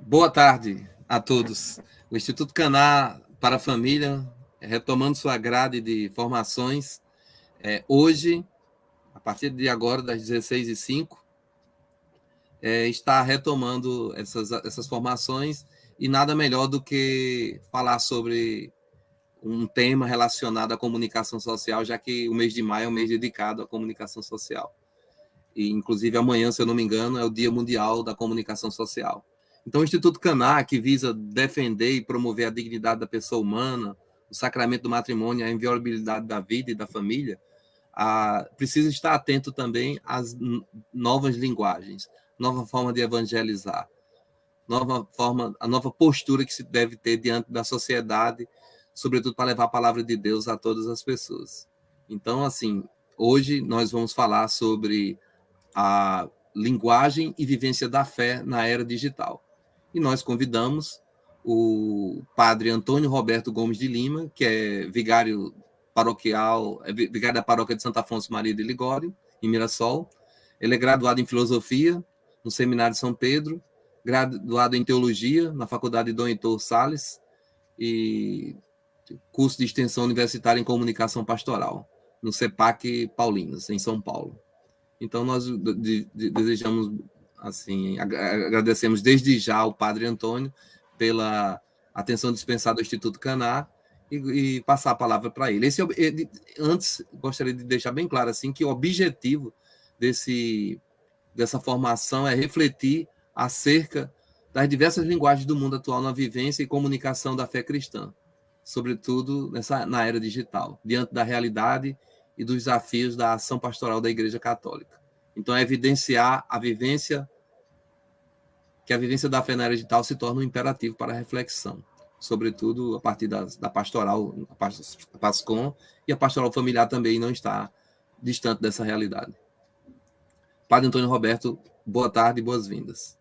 Boa tarde a todos. O Instituto Caná para a Família, retomando sua grade de formações, hoje, a partir de agora, das 16h05, está retomando essas formações, e nada melhor do que falar sobre um tema relacionado à comunicação social, já que o mês de maio é um mês dedicado à comunicação social. E, inclusive, amanhã, se eu não me engano, é o Dia Mundial da Comunicação Social. Então, o Instituto Caná, que visa defender e promover a dignidade da pessoa humana, o sacramento do matrimônio, a inviolabilidade da vida e da família, precisa estar atento também às novas linguagens, nova forma de evangelizar, a nova postura que se deve ter diante da sociedade, sobretudo para levar a palavra de Deus a todas as pessoas. Então, assim, hoje nós vamos falar sobre a linguagem e vivência da fé na era digital. E nós convidamos o padre Antônio Roberto Gomes de Lima, que é vigário paroquial, vigário da paróquia de Santo Afonso Maria de Ligório, em Mirassol. Ele é graduado em filosofia no Seminário de São Pedro, graduado em teologia na Faculdade Dom Heitor Salles e curso de extensão universitária em comunicação pastoral no CEPAC Paulinas, em São Paulo. Então, nós desejamos, assim, agradecemos desde já ao padre Antônio pela atenção dispensada ao Instituto Caná e passar a palavra para ele. Antes, gostaria de deixar bem claro assim, que o objetivo dessa formação é refletir acerca das diversas linguagens do mundo atual na vivência e comunicação da fé cristã, sobretudo na era digital, diante da realidade e dos desafios da ação pastoral da Igreja Católica. Então, é evidenciar que a vivência da fé na era digital se torna um imperativo para a reflexão, sobretudo a partir da pastoral, a PASCOM, e a pastoral familiar também não está distante dessa realidade. Padre Antônio Roberto, boa tarde e boas-vindas.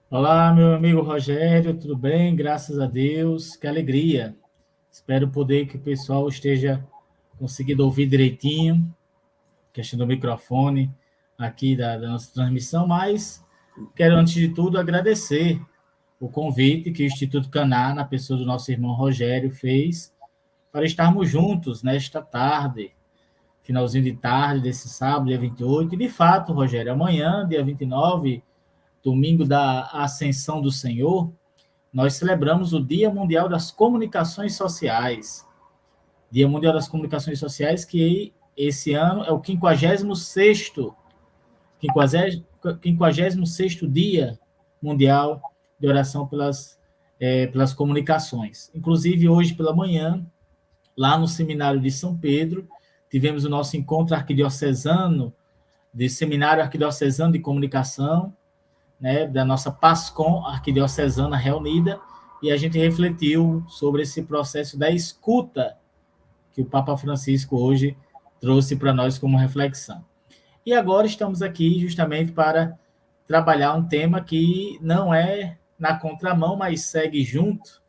Olá, meu amigo Rogério, tudo bem? Graças a Deus, que alegria. Espero poder que o pessoal esteja conseguindo ouvir direitinho, questão do microfone aqui da nossa transmissão, mas quero, antes de tudo, agradecer o convite que o Instituto Caná, na pessoa do nosso irmão Rogério, fez para estarmos juntos nesta tarde, finalzinho de tarde desse sábado, dia 28, e de fato, Rogério, amanhã, dia 29, domingo da Ascensão do Senhor, nós celebramos o Dia Mundial das Comunicações Sociais. Dia Mundial das Comunicações Sociais, que esse ano é o 56º Dia Mundial de Oração pelas Comunicações. Inclusive, hoje pela manhã, lá no Seminário de São Pedro, tivemos o nosso encontro arquidiocesano, de Seminário Arquidiocesano de Comunicação, né, da nossa PASCOM arquidiocesana reunida, e a gente refletiu sobre esse processo da escuta que o Papa Francisco hoje trouxe para nós como reflexão. E agora estamos aqui justamente para trabalhar um tema que não é na contramão, mas segue junto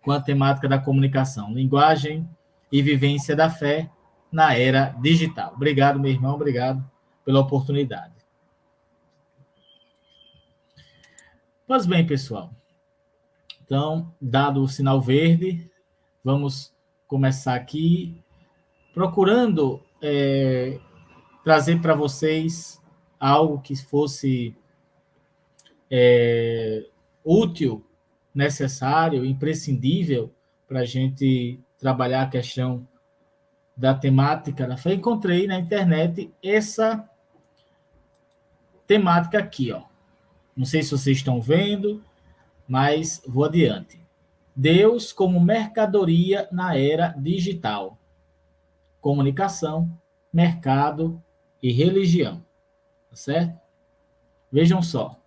com a temática da comunicação, linguagem e vivência da fé na era digital. Obrigado, meu irmão, obrigado pela oportunidade. Pois bem, pessoal. Então, dado o sinal verde, vamos começar aqui procurando trazer para vocês algo que fosse útil, necessário, imprescindível para a gente trabalhar a questão da temática da fé. Encontrei na internet essa temática aqui, ó. Não sei se vocês estão vendo, mas vou adiante. Deus como mercadoria na era digital. Comunicação, mercado e religião. Tá certo? Vejam só.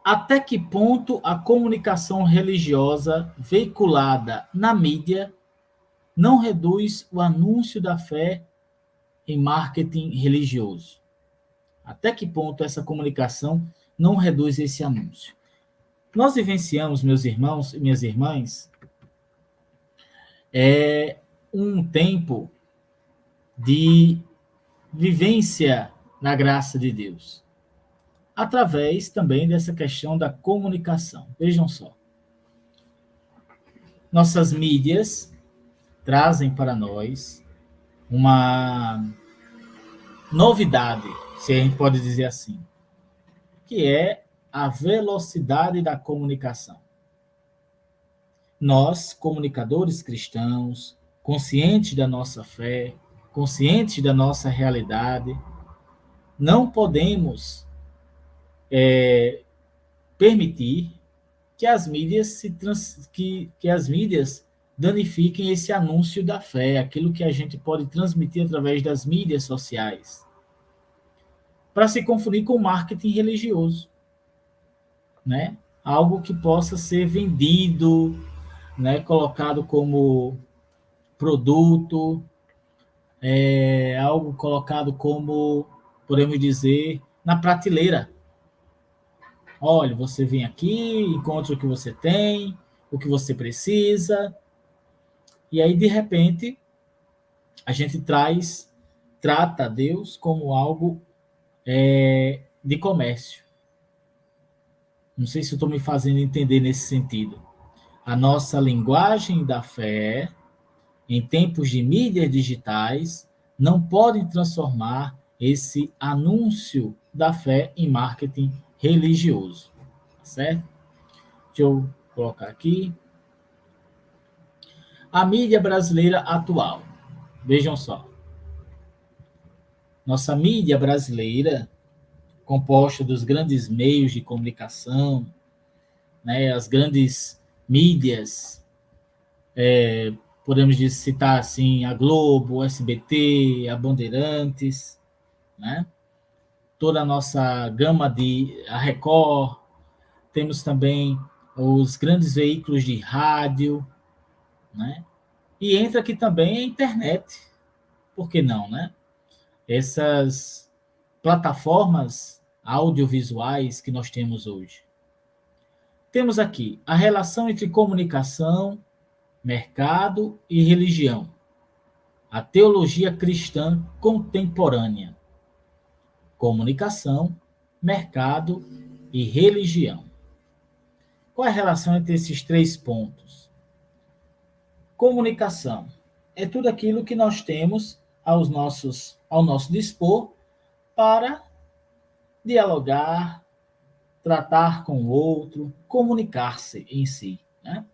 Até que ponto a comunicação religiosa veiculada na mídia não reduz o anúncio da fé em marketing religioso? Até que ponto essa comunicação não reduz esse anúncio? Nós vivenciamos, meus irmãos e minhas irmãs, um tempo de vivência na graça de Deus. através também dessa questão da comunicação. Vejam só. Nossas mídias trazem para nós uma novidade, se a gente pode dizer assim, que é a velocidade da comunicação. Nós, comunicadores cristãos, conscientes da nossa fé, conscientes da nossa realidade, não podemos permitir que as mídias que as mídias danifiquem esse anúncio da fé, aquilo que a gente pode transmitir através das mídias sociais, para se confundir com o marketing religioso, né? Algo que possa ser vendido, né? Colocado como produto, algo colocado como, podemos dizer, na prateleira. Olha, você vem aqui, encontra o que você tem, o que você precisa, e aí, de repente, a gente trata Deus como algo de comércio. Não sei se eu estou me fazendo entender nesse sentido. A nossa linguagem da fé, em tempos de mídias digitais, não pode transformar esse anúncio da fé em marketing religioso. Certo? Deixa eu colocar aqui. A mídia brasileira atual. Vejam só. Nossa mídia brasileira, composta dos grandes meios de comunicação, né, as grandes mídias, podemos citar assim, a Globo, o SBT, a Bandeirantes, né? Toda a nossa gama a Record, temos também os grandes veículos de rádio, né? E entra aqui também a internet, por que não, né? Essas plataformas audiovisuais que nós temos hoje. Temos aqui a relação entre comunicação, mercado e religião. A teologia cristã contemporânea. Comunicação, mercado e religião. Qual é a relação entre esses 3 pontos? Comunicação é tudo aquilo que nós temos ao nosso dispor para dialogar, tratar com o outro, comunicar-se em si, né?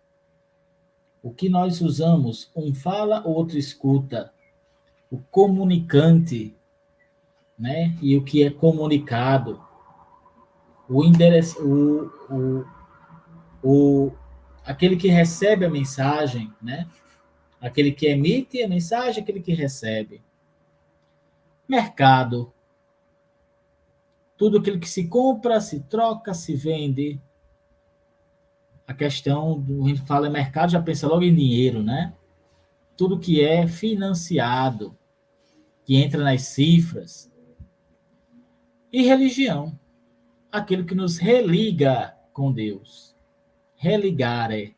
O que nós usamos, um fala, o outro escuta, o comunicante, né? E o que é comunicado, aquele que recebe a mensagem, né? Aquele que emite a mensagem, aquele que recebe. Mercado. Tudo aquilo que se compra, se troca, se vende. A questão, a gente fala em mercado, já pensa logo em dinheiro, né? Tudo que é financiado, que entra nas cifras. E religião. Aquilo que nos religa com Deus. Religare.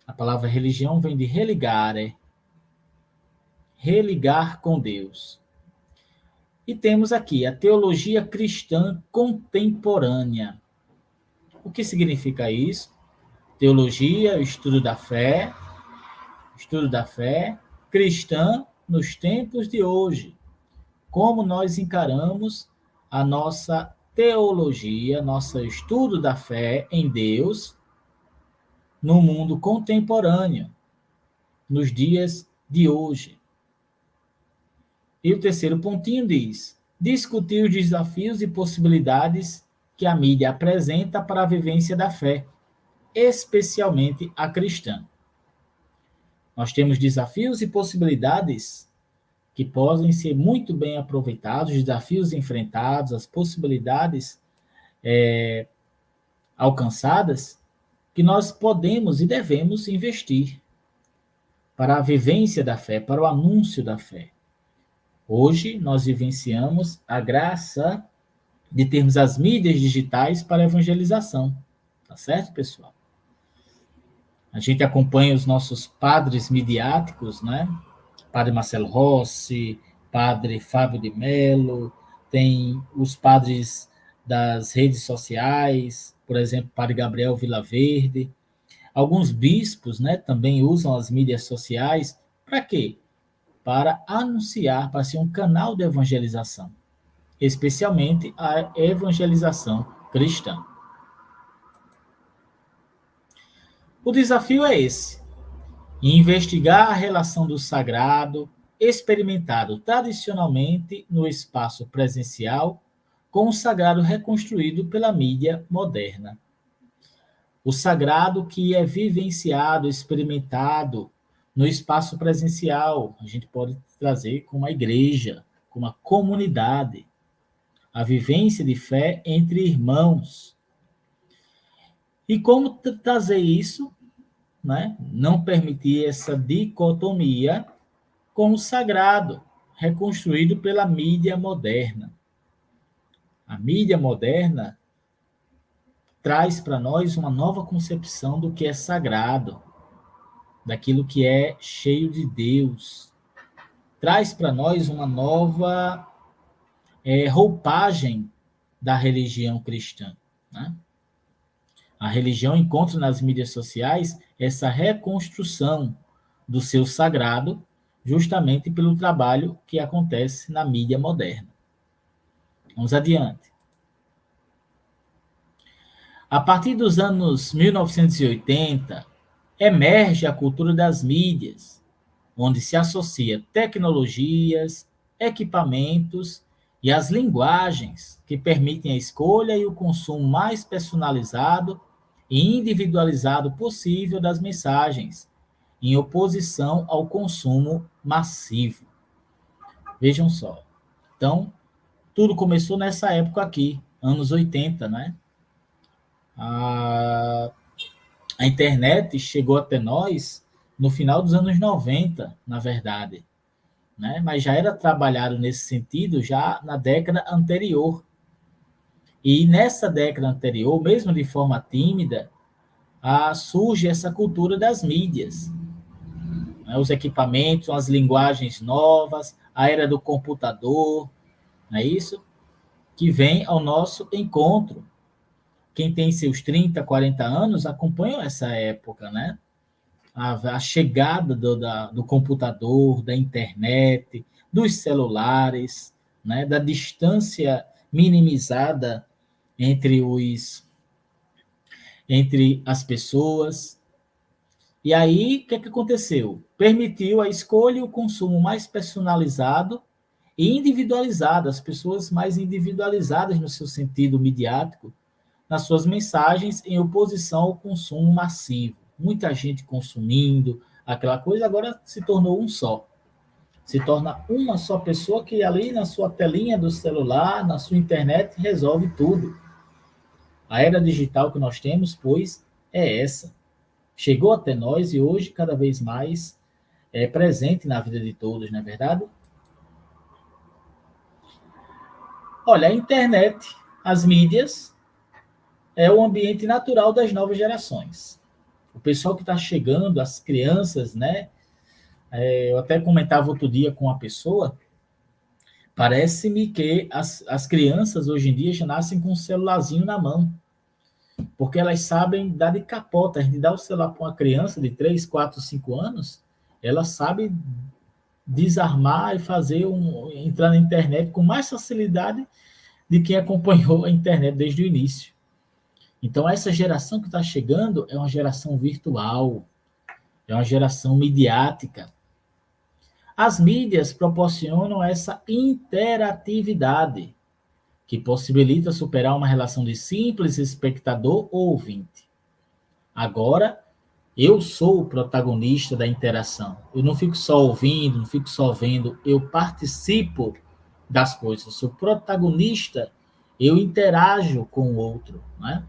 A palavra religião vem de religare. Religar com Deus. E temos aqui a teologia cristã contemporânea. O que significa isso? Teologia, estudo da fé cristã nos tempos de hoje. Como nós encaramos a nossa teologia, nosso estudo da fé em Deus no mundo contemporâneo, nos dias de hoje. E o terceiro pontinho diz: discutir os desafios e possibilidades que a mídia apresenta para a vivência da fé, especialmente a cristã. Nós temos desafios e possibilidades que podem ser muito bem aproveitados, desafios enfrentados, as possibilidades alcançadas, que nós podemos e devemos investir para a vivência da fé, para o anúncio da fé. Hoje, nós vivenciamos a graça de termos as mídias digitais para a evangelização. Tá certo, pessoal? A gente acompanha os nossos padres midiáticos, né? Padre Marcelo Rossi, Padre Fábio de Mello, tem os padres das redes sociais, por exemplo, Padre Gabriel Vilaverde. Alguns bispos, né, também usam as mídias sociais para quê? Para anunciar, para ser um canal de evangelização, especialmente a evangelização cristã. O desafio é esse: investigar a relação do sagrado, experimentado tradicionalmente no espaço presencial, com o sagrado reconstruído pela mídia moderna. O sagrado que é vivenciado, experimentado no espaço presencial, a gente pode trazer como a igreja, como a comunidade, a vivência de fé entre irmãos. E como trazer isso, né? Não permitir essa dicotomia com o sagrado, reconstruído pela mídia moderna. A mídia moderna traz para nós uma nova concepção do que é sagrado, daquilo que é cheio de Deus. Traz para nós uma nova roupagem da religião cristã, né? A religião encontra nas mídias sociais essa reconstrução do seu sagrado, justamente pelo trabalho que acontece na mídia moderna. Vamos adiante. A partir dos anos 1980, emerge a cultura das mídias, onde se associa tecnologias, equipamentos e as linguagens que permitem a escolha e o consumo mais personalizado e individualizado possível das mensagens, em oposição ao consumo massivo. Vejam só. Então, tudo começou nessa época aqui, anos 80, né? A internet chegou até nós no final dos anos 90, na verdade, né? Mas já era trabalhado nesse sentido já na década anterior. E nessa década anterior, mesmo de forma tímida, surge essa cultura das mídias, né? Os equipamentos, as linguagens novas, a era do computador, não é isso? Que vem ao nosso encontro. Quem tem seus 30, 40 anos acompanha essa época, né? A chegada do computador, da internet, dos celulares, né? Da distância minimizada entre as pessoas. E aí, o que aconteceu? Permitiu a escolha e o consumo mais personalizado e individualizado, as pessoas mais individualizadas no seu sentido midiático, nas suas mensagens, em oposição ao consumo massivo. Muita gente consumindo aquela coisa, agora se tornou um só. Se torna uma só pessoa que ali na sua telinha do celular, na sua internet, resolve tudo. A era digital que nós temos, pois, é essa. Chegou até nós e hoje, cada vez mais, é presente na vida de todos, não é verdade? Olha, a internet, as mídias, é o ambiente natural das novas gerações. O pessoal que está chegando, as crianças, né? Eu até comentava outro dia com uma pessoa, parece-me que as crianças hoje em dia já nascem com um celularzinho na mão, porque elas sabem dar de capota. A gente dá o celular para uma criança de 3, 4, 5 anos, ela sabe desarmar e entrar na internet com mais facilidade de quem acompanhou a internet desde o início. Então, essa geração que está chegando é uma geração virtual, é uma geração midiática. As mídias proporcionam essa interatividade, que possibilita superar uma relação de simples espectador ou ouvinte. Agora, eu sou o protagonista da interação. Eu não fico só ouvindo, não fico só vendo, eu participo das coisas. Eu sou protagonista, eu interajo com o outro, né?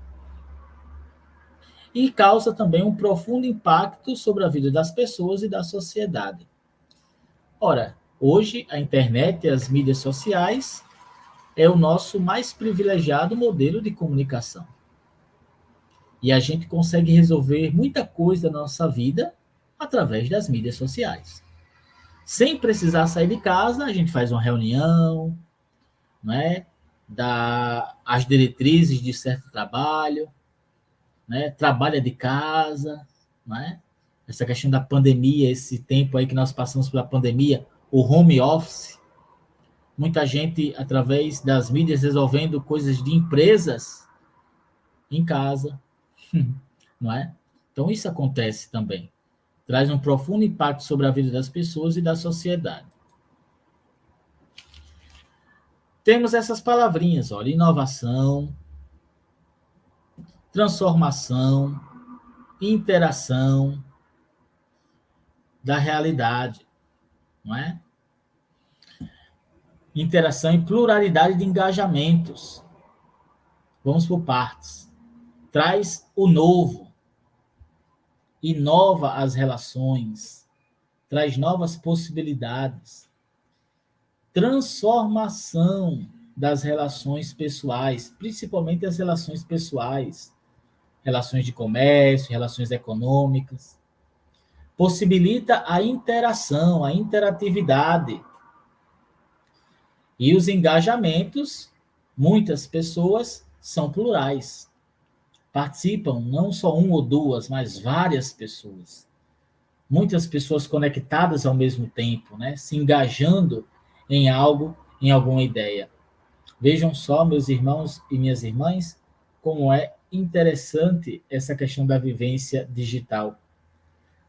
E causa também um profundo impacto sobre a vida das pessoas e da sociedade. Ora, hoje a internet e as mídias sociais é o nosso mais privilegiado modelo de comunicação. E a gente consegue resolver muita coisa da nossa vida através das mídias sociais. Sem precisar sair de casa, a gente faz uma reunião, né? as diretrizes de certo trabalho, né? Trabalha de casa, né? Essa questão da pandemia, esse tempo aí que nós passamos pela pandemia, o home office, muita gente, através das mídias, resolvendo coisas de empresas em casa, não é? Então, isso acontece também. Traz um profundo impacto sobre a vida das pessoas e da sociedade. Temos essas palavrinhas, olha, inovação, transformação, interação da realidade, não é? Interação e pluralidade de engajamentos. Vamos por partes. Traz o novo, inova as relações, traz novas possibilidades. Transformação das relações pessoais, principalmente as relações pessoais, relações de comércio, relações econômicas. Possibilita a interação, a interatividade. E os engajamentos, muitas pessoas são plurais. Participam não só um ou duas, mas várias pessoas. Muitas pessoas conectadas ao mesmo tempo, né? Se engajando em algo, em alguma ideia. Vejam só, meus irmãos e minhas irmãs, como é interessante essa questão da vivência digital,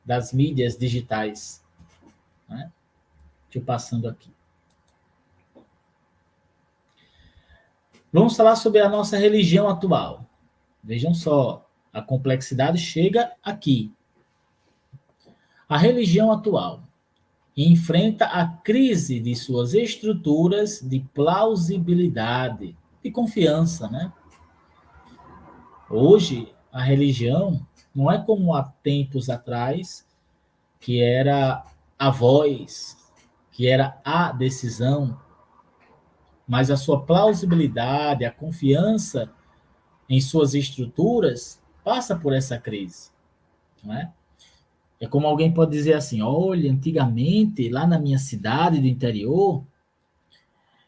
das mídias digitais. Né? Deixa eu passando aqui. Vamos falar sobre a nossa religião atual. Vejam só, a complexidade chega aqui. A religião atual enfrenta a crise de suas estruturas de plausibilidade e confiança, né? Hoje, a religião não é como há tempos atrás, que era a voz, que era a decisão, mas a sua plausibilidade, a confiança em suas estruturas passa por essa crise, não é? É como alguém pode dizer assim, olha, antigamente, lá na minha cidade do interior,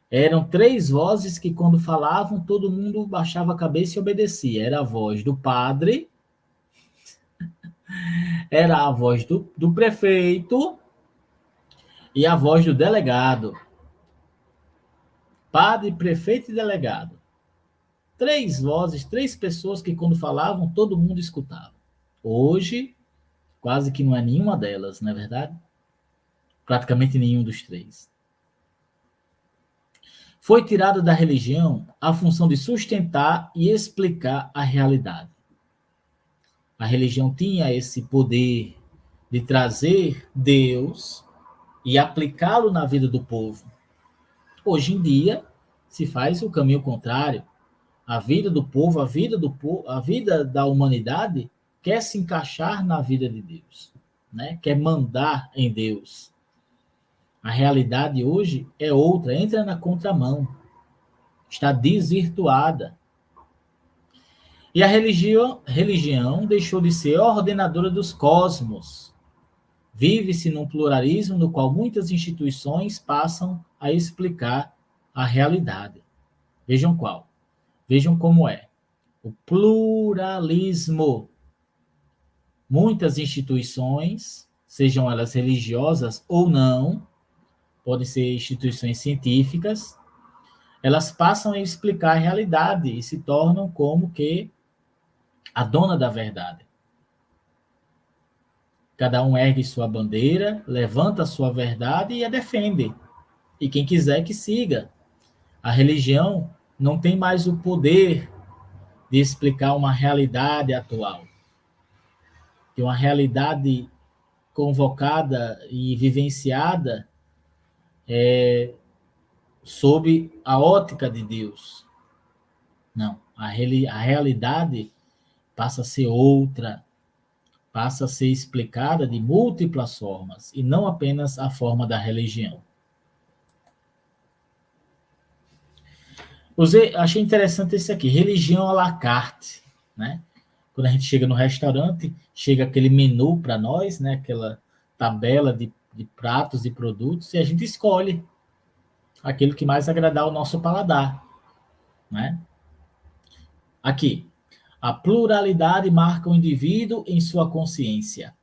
eram 3 vozes que quando falavam, todo mundo baixava a cabeça e obedecia. Era a voz do padre, era a voz do prefeito e a voz do delegado. Padre, prefeito e delegado. 3 vozes, 3 pessoas que quando falavam, todo mundo escutava. Hoje, quase que não é nenhuma delas, não é verdade? Praticamente nenhum dos 3. Foi tirada da religião a função de sustentar e explicar a realidade. A religião tinha esse poder de trazer Deus e aplicá-lo na vida do povo. Hoje em dia, se faz o caminho contrário. A vida do povo, a vida da humanidade quer se encaixar na vida de Deus, né? Quer mandar em Deus. A realidade hoje é outra, entra na contramão. Está desvirtuada. E a religião deixou de ser ordenadora dos cosmos. Vive-se num pluralismo no qual muitas instituições passam a explicar a realidade. Vejam qual. Vejam como é. O pluralismo. Muitas instituições, sejam elas religiosas ou não, podem ser instituições científicas, elas passam a explicar a realidade e se tornam como que a dona da verdade. Cada um ergue sua bandeira, levanta a sua verdade e a defende. E quem quiser que siga. A religião não tem mais o poder de explicar uma realidade atual. De uma realidade convocada e vivenciada sob a ótica de Deus. Não, a realidade passa a ser outra, passa a ser explicada de múltiplas formas, e não apenas a forma da religião. Achei interessante esse aqui, religião à la carte, né? Quando a gente chega no restaurante, chega aquele menu para nós, né? Aquela tabela de pratos e produtos, e a gente escolhe aquilo que mais agradar ao nosso paladar. né? Aqui, a pluralidade marca o indivíduo em sua consciência.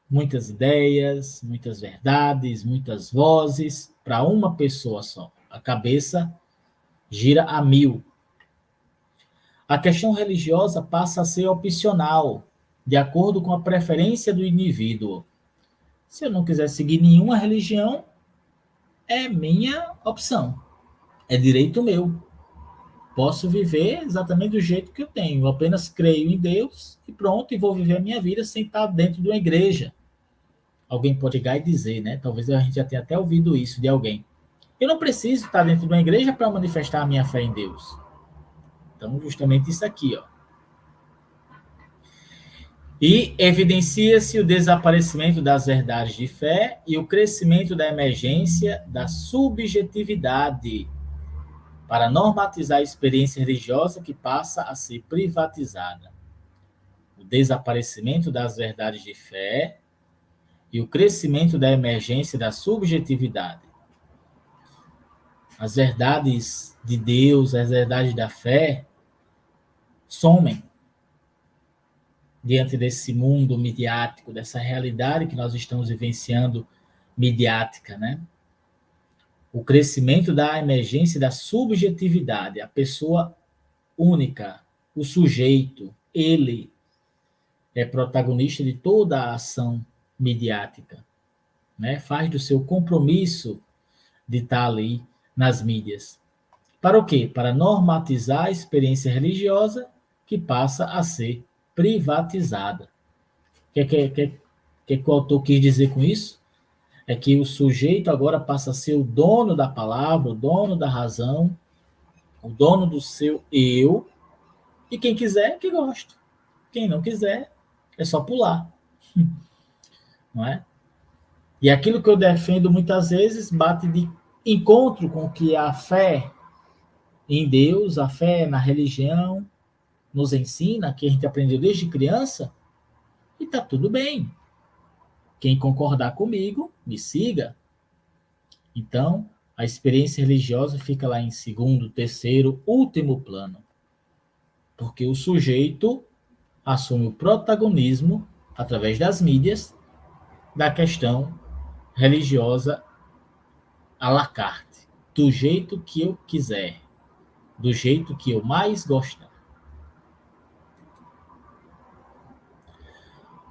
Muitas ideias, muitas verdades, muitas vozes para uma pessoa só. A cabeça gira a mil. A questão religiosa passa a ser opcional, de acordo com a preferência do indivíduo. Se eu não quiser seguir nenhuma religião, é minha opção. É direito meu. Posso viver exatamente do jeito que eu tenho. Eu apenas creio em Deus e pronto, e vou viver a minha vida sem estar dentro de uma igreja. Alguém pode chegar e dizer, né? Talvez a gente já tenha até ouvido isso de alguém. Eu não preciso estar dentro de uma igreja para manifestar a minha fé em Deus. Então, justamente isso aqui, ó. E evidencia-se o desaparecimento das verdades de fé e o crescimento da emergência da subjetividade para normatizar a experiência religiosa que passa a ser privatizada. O desaparecimento das verdades de fé e o crescimento da emergência da subjetividade. As verdades de Deus, as verdades da fé, somem diante desse mundo midiático, dessa realidade que nós estamos vivenciando midiática, né? O crescimento da emergência da subjetividade, a pessoa única, o sujeito, ele é protagonista de toda a ação midiática, né? Faz do seu compromisso de estar ali nas mídias. Para o quê? Para normatizar a experiência religiosa que passa a ser privatizada. O que o autor quis dizer com isso? É que o sujeito agora passa a ser o dono da palavra, o dono da razão, o dono do seu eu, e quem quiser, que gosta. Quem não quiser, é só pular. Não é? E aquilo que eu defendo muitas vezes bate de encontro com o que a fé em Deus, a fé na religião, nos ensina, que a gente aprendeu desde criança, e está tudo bem. Quem concordar comigo, me siga. Então, a experiência religiosa fica lá em segundo, terceiro, último plano. Porque o sujeito assume o protagonismo, através das mídias, da questão religiosa à la carte. Do jeito que eu quiser. Do jeito que eu mais gostar.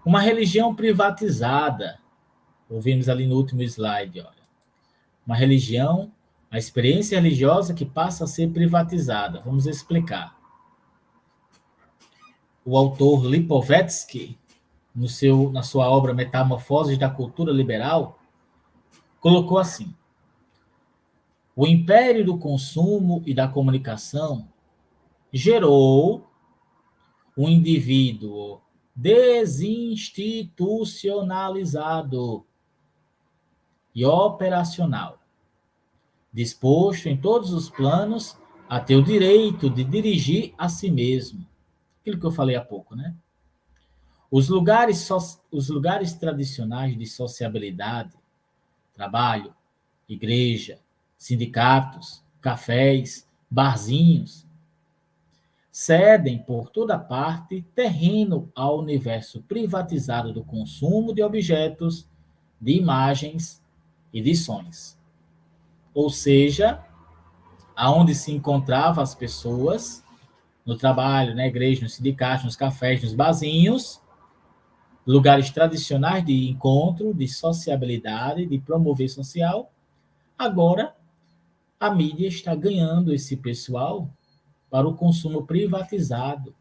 Uma religião privatizada. Ouvimos ali no último slide, olha. Uma religião, a experiência religiosa que passa a ser privatizada. Vamos explicar. O autor Lipovetsky, na sua obra Metamorfoses da Cultura Liberal, colocou assim: o império do consumo e da comunicação gerou um indivíduo desinstitucionalizado e operacional, disposto em todos os planos a ter o direito de dirigir a si mesmo. Aquilo que eu falei há pouco, né? Os lugares tradicionais de sociabilidade, trabalho, igreja, sindicatos, cafés, barzinhos, cedem por toda parte terreno ao universo privatizado do consumo de objetos, de imagens e de sons. Ou seja, aonde se encontravam as pessoas, no trabalho, na igreja, nos sindicatos, nos cafés, nos barzinhos, lugares tradicionais de encontro, de sociabilidade, de promover social, agora a mídia está ganhando esse pessoal para o consumo privatizado,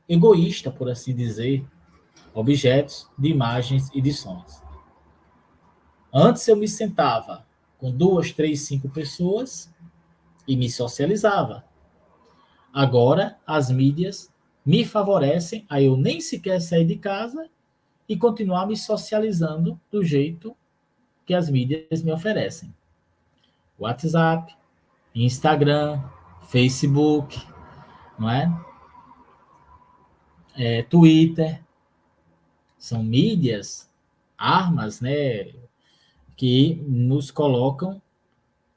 egoísta, por assim dizer, objetos, de imagens e de sons. Antes eu me sentava com 2, 3, 5 pessoas e me socializava. Agora as mídias me favorecem a eu nem sequer sair de casa e continuar me socializando do jeito que as mídias me oferecem. WhatsApp, Instagram, Facebook, não é? Twitter. São mídias, armas, né, que nos colocam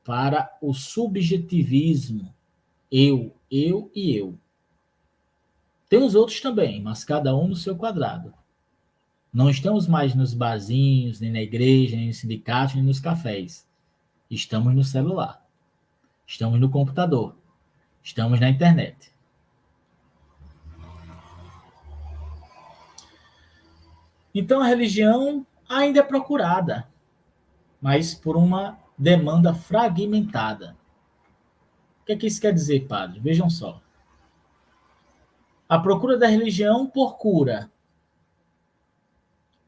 para o subjetivismo. Eu e eu. Tem os outros também, mas cada um no seu quadrado. Não estamos mais nos barzinhos, nem na igreja, nem no sindicato, nem nos cafés. Estamos no celular. Estamos no computador. Estamos na internet. Então, a religião ainda é procurada, mas por uma demanda fragmentada. O que é que isso quer dizer, padre? Vejam só. A procura da religião por cura.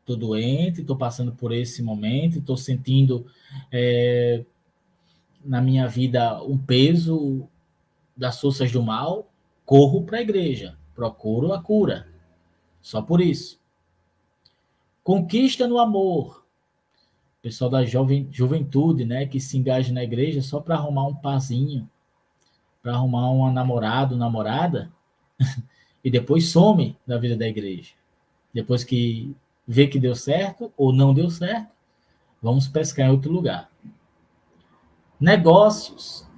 Estou doente, estou passando por esse momento, estou sentindo na minha vida um peso das forças do mal, corro para a igreja, procuro a cura. Só por isso. Conquista no amor. O pessoal da juventude, né, que se engaja na igreja só para arrumar um parzinho, para arrumar um namorado, namorada, e depois some da vida da igreja. Depois que vê que deu certo ou não deu certo, vamos pescar em outro lugar. Negócios.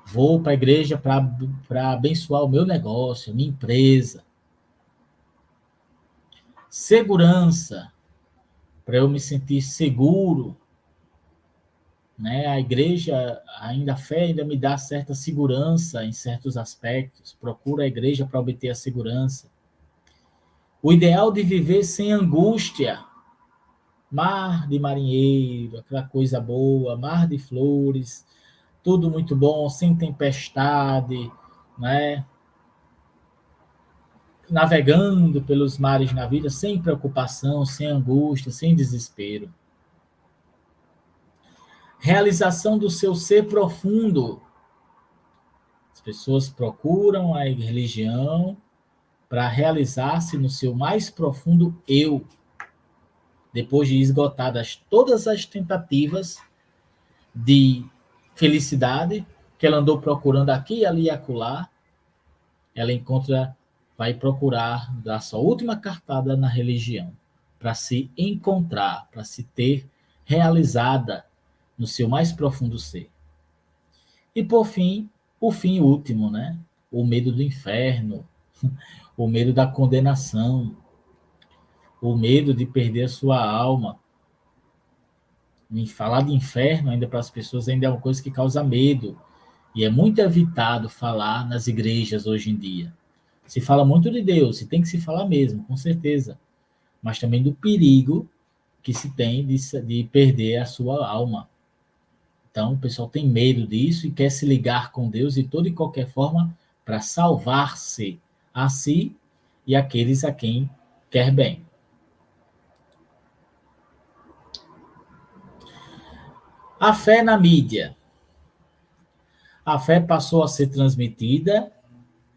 Vou para a igreja para abençoar o meu negócio, a minha empresa. Segurança. Para eu me sentir seguro. Né? A igreja, a fé ainda me dá certa segurança em certos aspectos. Procuro a igreja para obter a segurança. O ideal de viver sem angústia. Mar de marinheiro, aquela coisa boa, mar de flores, tudo muito bom, sem tempestade, né? Navegando pelos mares na vida, sem preocupação, sem angústia, sem desespero. Realização do seu ser profundo. As pessoas procuram a religião para realizar-se no seu mais profundo eu, depois de esgotadas todas as tentativas de felicidade que ela andou procurando aqui, ali e acolá, ela vai procurar dar sua última cartada na religião, para se encontrar, para se ter realizada no seu mais profundo ser. E por fim, o fim último, né? O medo do inferno, o medo da condenação, o medo de perder a sua alma. Em falar de inferno ainda para as pessoas ainda é uma coisa que causa medo. E é muito evitado falar nas igrejas hoje em dia. Se fala muito de Deus, e tem que se falar mesmo, com certeza. Mas também do perigo que se tem de perder a sua alma. Então, o pessoal tem medo disso e quer se ligar com Deus de toda e qualquer forma para salvar-se a si e aqueles a quem quer bem. A fé na mídia. A fé passou a ser transmitida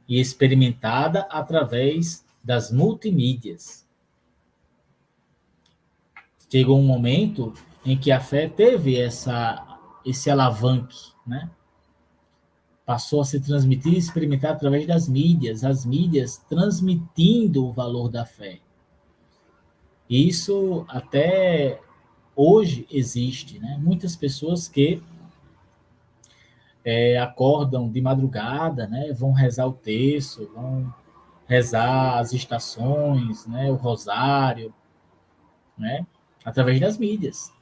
e experimentada através das multimídias. Chegou um momento em que a fé teve esse alavanque, né? Passou a ser transmitida e experimentada através das mídias, as mídias transmitindo o valor da fé. Isso até hoje existe, né? Muitas pessoas que acordam de madrugada, né? Vão rezar o terço, vão rezar as estações, né? O rosário, né? Através das mídias,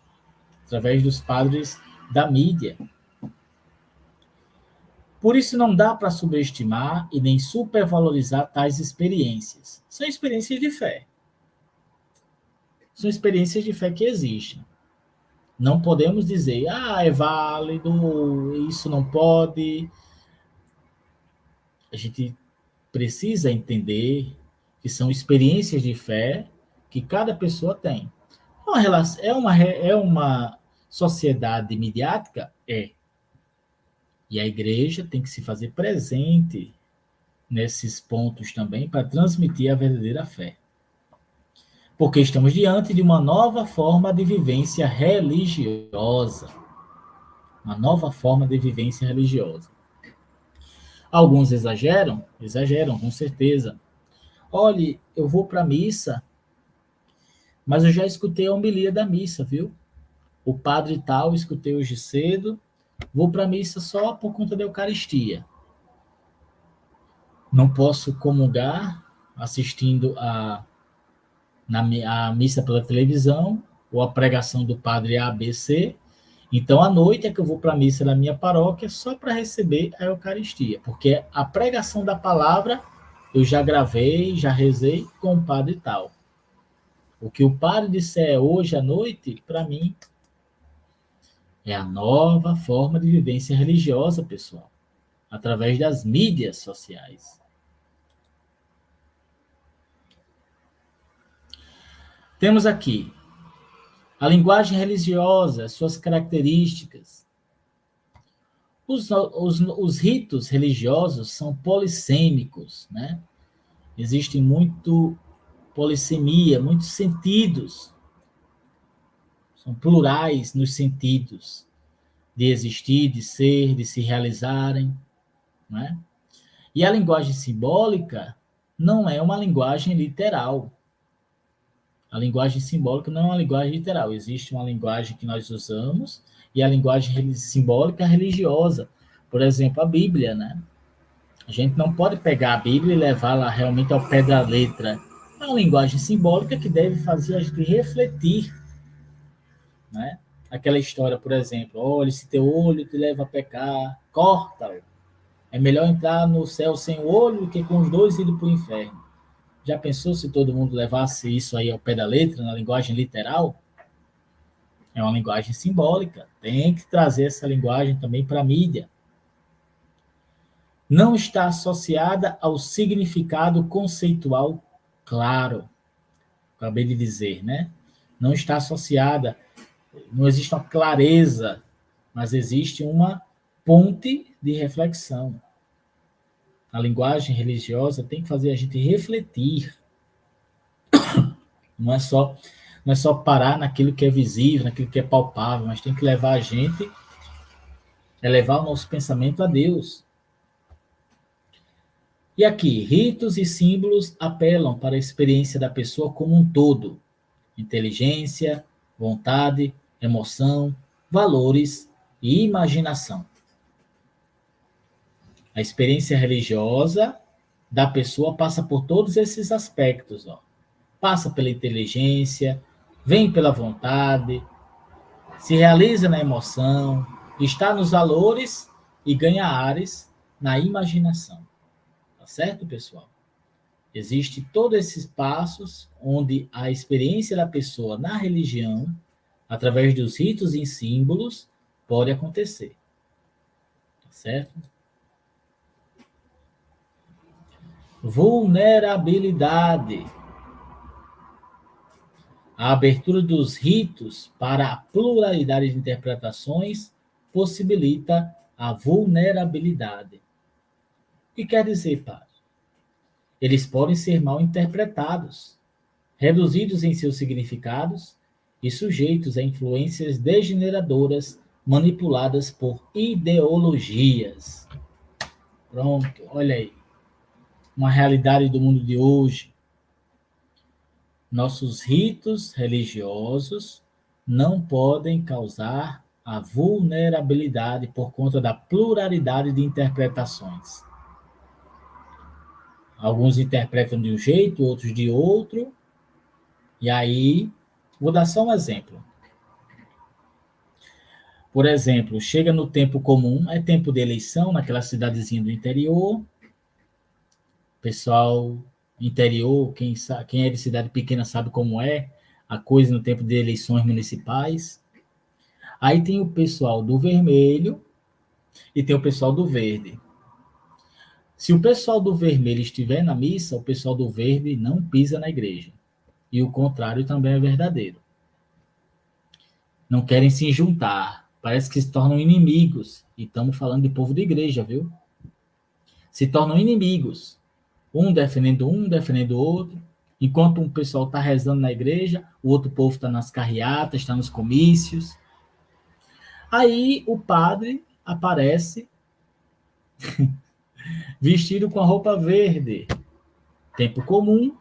através dos padres da mídia. Por isso não dá para subestimar e nem supervalorizar tais experiências. São experiências de fé. São experiências de fé que existem. Não podemos dizer, é válido, isso não pode. A gente precisa entender que são experiências de fé que cada pessoa tem. É uma sociedade midiática? É. E a igreja tem que se fazer presente nesses pontos também para transmitir a verdadeira fé. Porque estamos diante de uma nova forma de vivência religiosa. Uma nova forma de vivência religiosa. Alguns exageram, com certeza. Olhe, eu vou para a missa, mas eu já escutei a homilia da missa, viu? o padre tal, escutei hoje cedo, vou para a missa só por conta da Eucaristia. Não posso comungar assistindo a missa pela televisão, ou a pregação do padre ABC. Então, à noite é que eu vou para a missa da minha paróquia só para receber a Eucaristia, porque a pregação da palavra eu já gravei, já rezei com o padre tal. O que o padre disser hoje à noite, para mim, é a nova forma de vivência religiosa, pessoal, através das mídias sociais. Temos aqui a linguagem religiosa, suas características. Os ritos religiosos são polissêmicos, né? Existe muito polissemia, muitos sentidos. São plurais nos sentidos de existir, de ser, de se realizarem, né? E a linguagem simbólica não é uma linguagem literal. A linguagem simbólica não é uma linguagem literal. Existe uma linguagem que nós usamos e a linguagem simbólica religiosa. Por exemplo, a Bíblia, né? A gente não pode pegar a Bíblia e levá-la realmente ao pé da letra. É uma linguagem simbólica que deve fazer a gente refletir, né? Aquela história, por exemplo, olha, se teu olho te leva a pecar, corta-o. É melhor entrar no céu sem o olho do que com os dois ir para o inferno. Já pensou se todo mundo levasse isso aí ao pé da letra, na linguagem literal? É uma linguagem simbólica. Tem que trazer essa linguagem também para a mídia. Não está associada ao significado conceitual claro. Acabei de dizer, né? Não está associada, não existe uma clareza, mas existe uma ponte de reflexão. A linguagem religiosa tem que fazer a gente refletir. Não é só parar naquilo que é visível, naquilo que é palpável, mas tem que levar a gente, levar o nosso pensamento a Deus. E aqui, ritos e símbolos apelam para a experiência da pessoa como um todo. Inteligência, vontade, emoção, valores e imaginação. A experiência religiosa da pessoa passa por todos esses aspectos, ó. Passa pela inteligência, vem pela vontade, se realiza na emoção, está nos valores e ganha ares na imaginação. Tá certo, pessoal? Existe todos esses passos onde a experiência da pessoa na religião, através dos ritos e símbolos, pode acontecer. Tá certo? Vulnerabilidade. A abertura dos ritos para a pluralidade de interpretações possibilita a vulnerabilidade. O que quer dizer, padre? Eles podem ser mal interpretados, reduzidos em seus significados e sujeitos a influências degeneradoras manipuladas por ideologias. Pronto, olha aí. Uma realidade do mundo de hoje. Nossos ritos religiosos não podem causar a vulnerabilidade por conta da pluralidade de interpretações. Alguns interpretam de um jeito, outros de outro. E aí, vou dar só um exemplo. Por exemplo, chega no tempo comum, é tempo de eleição naquela cidadezinha do interior. Pessoal interior, quem é de cidade pequena sabe como é a coisa no tempo de eleições municipais. Aí tem o pessoal do vermelho e tem o pessoal do verde. Se o pessoal do vermelho estiver na missa, o pessoal do verde não pisa na igreja. E o contrário também é verdadeiro. Não querem se juntar. Parece que se tornam inimigos. E estamos falando de povo de igreja, viu? Se tornam inimigos. Um defendendo o outro. Enquanto um pessoal está rezando na igreja, o outro povo está nas carreatas, está nos comícios. Aí o padre aparece vestido com a roupa verde. Tempo comum,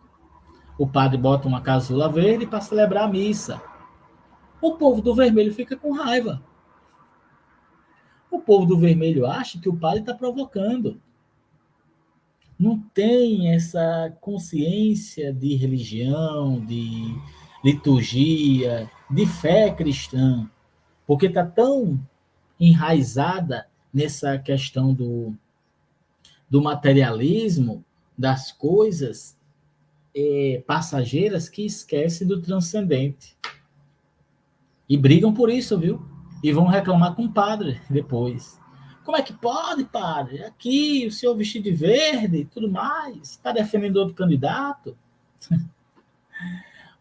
o padre bota uma casula verde para celebrar a missa. O povo do vermelho fica com raiva. O povo do vermelho acha que o padre está provocando. Não tem essa consciência de religião, de liturgia, de fé cristã, porque está tão enraizada nessa questão do materialismo, das coisas passageiras, que esquece do transcendente. E brigam por isso, viu? E vão reclamar com o padre depois. Como é que pode, padre? Aqui, o senhor vestido de verde e tudo mais. Está defendendo outro candidato?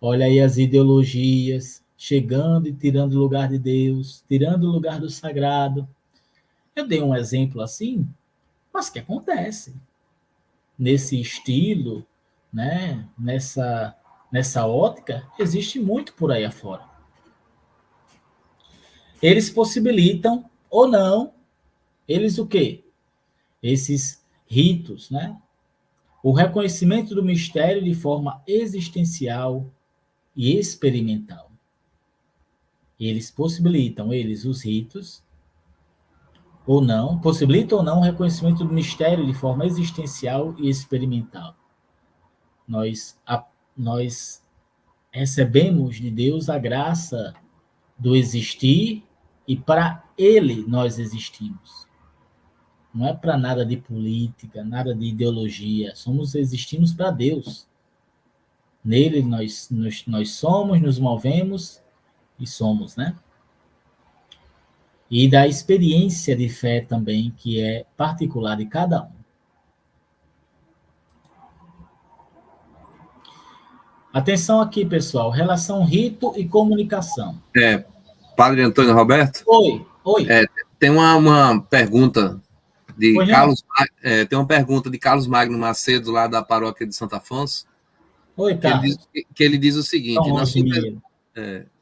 Olha aí as ideologias chegando e tirando o lugar de Deus, tirando o lugar do sagrado. Eu dei um exemplo assim, mas que acontece. Nesse estilo, né? Nessa ótica, existe muito por aí afora. Eles possibilitam ou não, eles o quê? Esses ritos, né? O reconhecimento do mistério de forma existencial e experimental. Eles possibilitam, os ritos, ou não, possibilitam ou não o reconhecimento do mistério de forma existencial e experimental. Nós recebemos de Deus a graça do existir e para Ele nós existimos. Não é para nada de política, nada de ideologia. Existimos para Deus. Nele nós somos, nos movemos e somos, né? E da experiência de fé também, que é particular de cada um. Atenção aqui, pessoal. Relação rito e comunicação. Padre Antônio Roberto? Oi. Tem uma pergunta de Carlos. Tem uma pergunta de Carlos Magno Macedo, lá da paróquia de Santo Afonso. Oi, Carlos. Que ele diz o seguinte: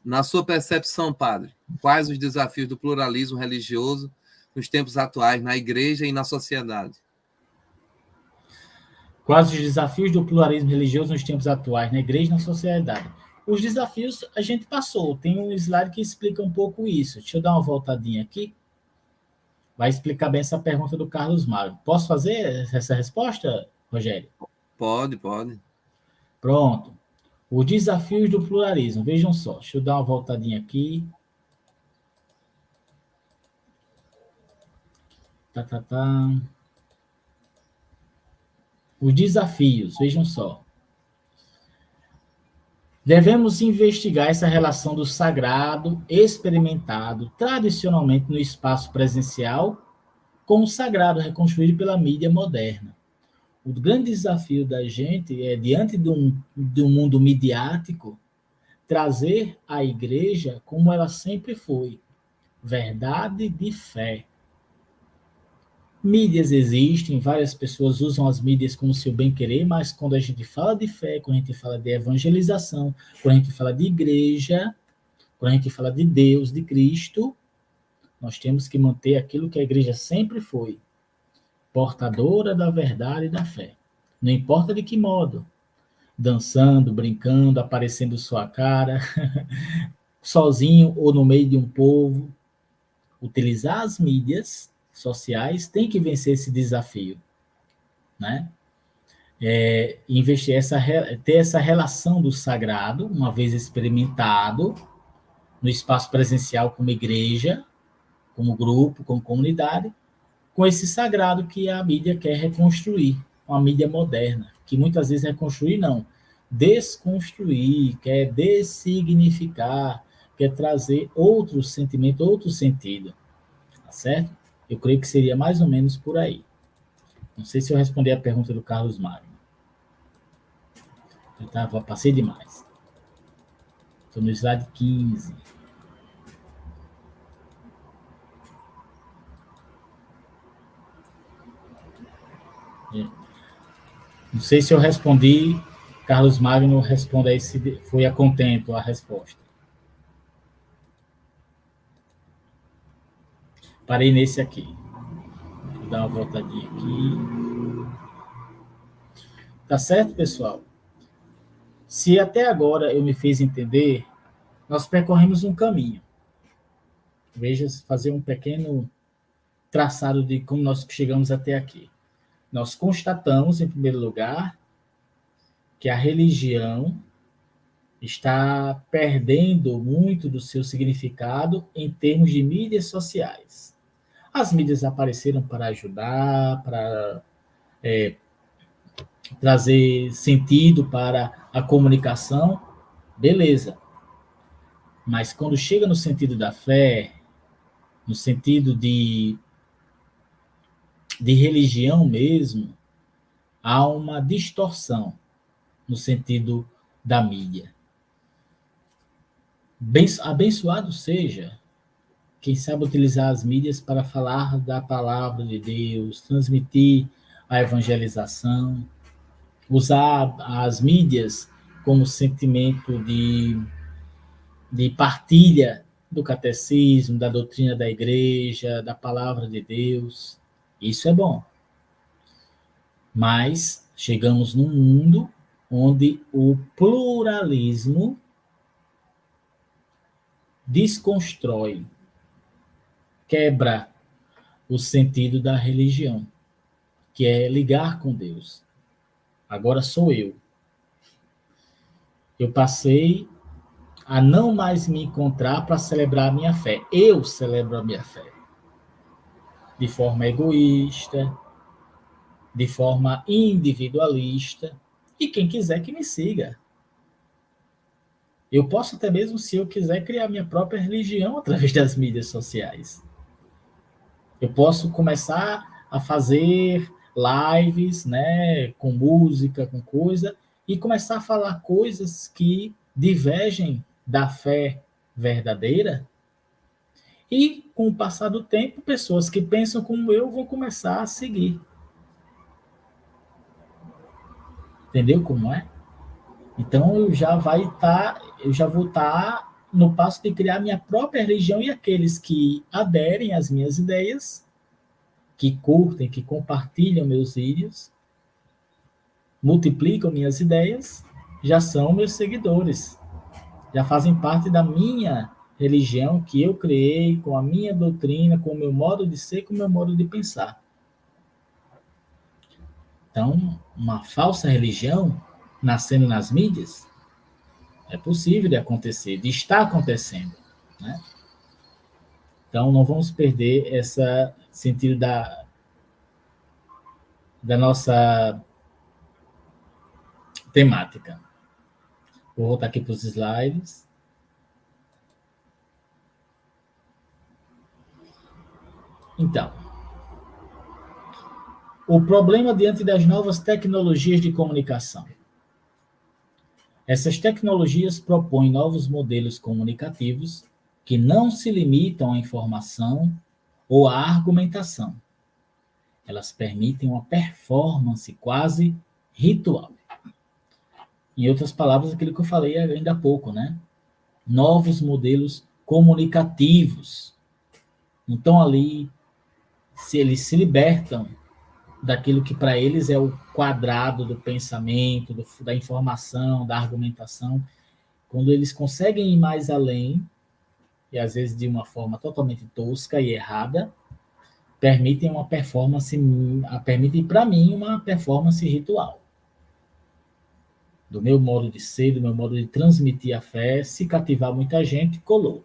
na sua percepção, padre, quais os desafios do pluralismo religioso nos tempos atuais, na igreja e na sociedade? Quais os desafios do pluralismo religioso nos tempos atuais, na igreja e na sociedade? Os desafios a gente passou. Tem um slide que explica um pouco isso. Deixa eu dar uma voltadinha aqui. Vai explicar bem essa pergunta do Carlos Magno. Posso fazer essa resposta, Rogério? Pode. Pronto. Os desafios do pluralismo. Vejam só. Deixa eu dar uma voltadinha aqui. Os desafios. Vejam só. Devemos investigar essa relação do sagrado experimentado tradicionalmente no espaço presencial com o sagrado reconstruído pela mídia moderna. O grande desafio da gente é, diante de um mundo midiático, trazer a igreja como ela sempre foi, verdade de fé. Mídias existem, várias pessoas usam as mídias como seu bem-querer, mas quando a gente fala de fé, quando a gente fala de evangelização, quando a gente fala de igreja, quando a gente fala de Deus, de Cristo, nós temos que manter aquilo que a igreja sempre foi, portadora da verdade e da fé. Não importa de que modo, dançando, brincando, aparecendo sua cara, sozinho ou no meio de um povo, utilizar as mídias sociais tem que vencer esse desafio, né? Ter essa relação do sagrado, uma vez experimentado, no espaço presencial como igreja, como grupo, como comunidade, com esse sagrado que a mídia quer reconstruir, uma mídia moderna, que muitas vezes reconstruir não, desconstruir, quer dessignificar, quer trazer outro sentimento, outro sentido, tá certo? Eu creio que seria mais ou menos por aí. Não sei se eu respondi a pergunta do Carlos Magno. Eu passei demais. Estou no slide 15. Não sei se eu respondi. Carlos Magno, responda aí se foi a contento a resposta. Parei nesse aqui. Vou dar uma voltadinha aqui. Tá certo, pessoal? Se até agora eu me fiz entender, nós percorremos um caminho. Veja, fazer um pequeno traçado de como nós chegamos até aqui. Nós constatamos, em primeiro lugar, que a religião está perdendo muito do seu significado em termos de mídias sociais. As mídias apareceram para ajudar, para trazer sentido para a comunicação, beleza. Mas quando chega no sentido da fé, no sentido de religião mesmo, há uma distorção no sentido da mídia. Abençoado seja quem sabe utilizar as mídias para falar da palavra de Deus, transmitir a evangelização, usar as mídias como sentimento de partilha do catecismo, da doutrina da igreja, da palavra de Deus. Isso é bom. Mas chegamos num mundo onde o pluralismo desconstrói, quebra o sentido da religião, que é ligar com Deus. Agora sou eu. Eu passei a não mais me encontrar para celebrar a minha fé. Eu celebro a minha fé. De forma egoísta, de forma individualista, e quem quiser que me siga. Eu posso até mesmo, se eu quiser, criar minha própria religião através das mídias sociais. Eu posso começar a fazer lives, né, com música, com coisa, e começar a falar coisas que divergem da fé verdadeira. E, com o passar do tempo, pessoas que pensam como eu vão começar a seguir. Entendeu como é? Então, eu já vou estar no passo de criar minha própria religião, e aqueles que aderem às minhas ideias, que curtem, que compartilham meus vídeos, multiplicam minhas ideias, já são meus seguidores. Já fazem parte da minha religião que eu criei, com a minha doutrina, com o meu modo de ser, com o meu modo de pensar. Então, uma falsa religião nascendo nas mídias é possível de acontecer, de estar acontecendo, né? Então, não vamos perder esse sentido da nossa temática. Vou voltar aqui para os slides. Então, o problema diante das novas tecnologias de comunicação. Essas tecnologias propõem novos modelos comunicativos que não se limitam à informação ou à argumentação. Elas permitem uma performance quase ritual. Em outras palavras, aquilo que eu falei ainda há pouco, né? Novos modelos comunicativos. Então, ali, se eles se libertam daquilo que para eles é o quadrado do pensamento, da informação, da argumentação, quando eles conseguem ir mais além, e às vezes de uma forma totalmente tosca e errada, permitem para mim uma performance ritual. Do meu modo de ser, do meu modo de transmitir a fé, se cativar muita gente, colou.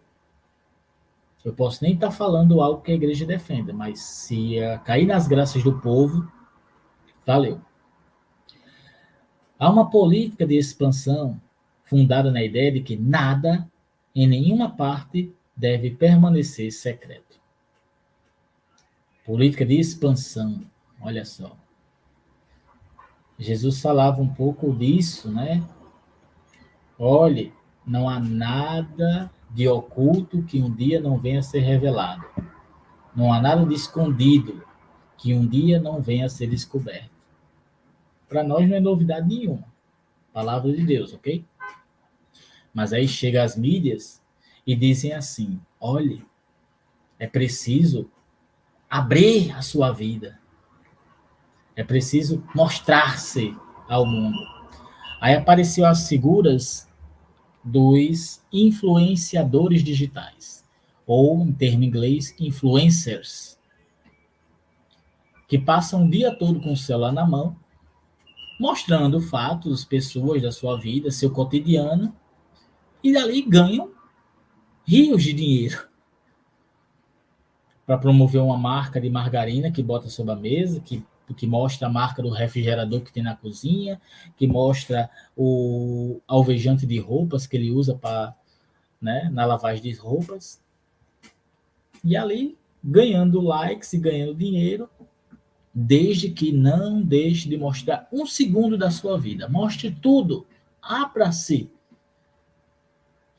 Eu posso nem estar falando algo que a igreja defenda, mas se cair nas graças do povo, valeu. Há uma política de expansão fundada na ideia de que nada, em nenhuma parte, deve permanecer secreto. Política de expansão, olha só. Jesus falava um pouco disso, né? Olhe, não há nada de oculto que um dia não venha a ser revelado. Não há nada de escondido que um dia não venha a ser descoberto. Para nós não é novidade nenhuma. Palavra de Deus, ok? Mas aí chega as mídias e dizem assim, olhe, é preciso abrir a sua vida. É preciso mostrar-se ao mundo. Aí apareceu as figuras dos influenciadores digitais, ou, em termo inglês, influencers, que passam o dia todo com o celular na mão, mostrando fatos, pessoas da sua vida, seu cotidiano, e dali ganham rios de dinheiro para promover uma marca de margarina que bota sobre a mesa, que mostra a marca do refrigerador que tem na cozinha, que mostra o alvejante de roupas que ele usa para, né, na lavagem de roupas. E ali, ganhando likes e ganhando dinheiro, desde que não deixe de mostrar um segundo da sua vida. Mostre tudo. Abra si.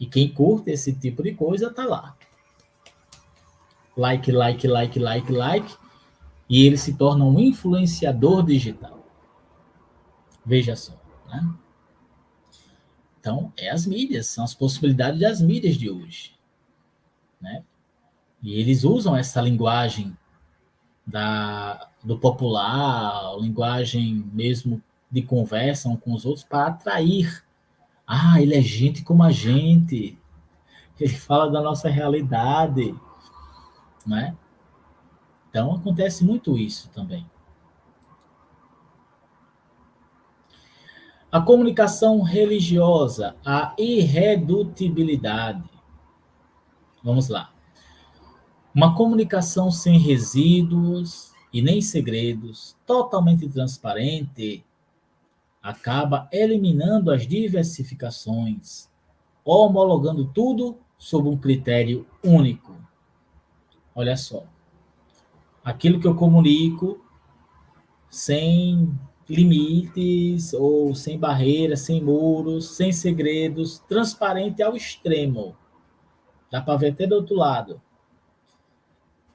E quem curte esse tipo de coisa está lá. Like, like, like, like, like. E ele se torna um influenciador digital. Veja só, né? Então, as mídias, são as possibilidades das mídias de hoje, né? E eles usam essa linguagem do popular, linguagem mesmo de conversa um com os outros, para atrair. Ah, ele é gente como a gente. Ele fala da nossa realidade, né? Então, acontece muito isso também. A comunicação religiosa, a irredutibilidade. Vamos lá. Uma comunicação sem resíduos e nem segredos, totalmente transparente, acaba eliminando as diversificações, homologando tudo sob um critério único. Olha só. Aquilo que eu comunico sem limites ou sem barreiras, sem muros, sem segredos, transparente ao extremo. Dá para ver até do outro lado.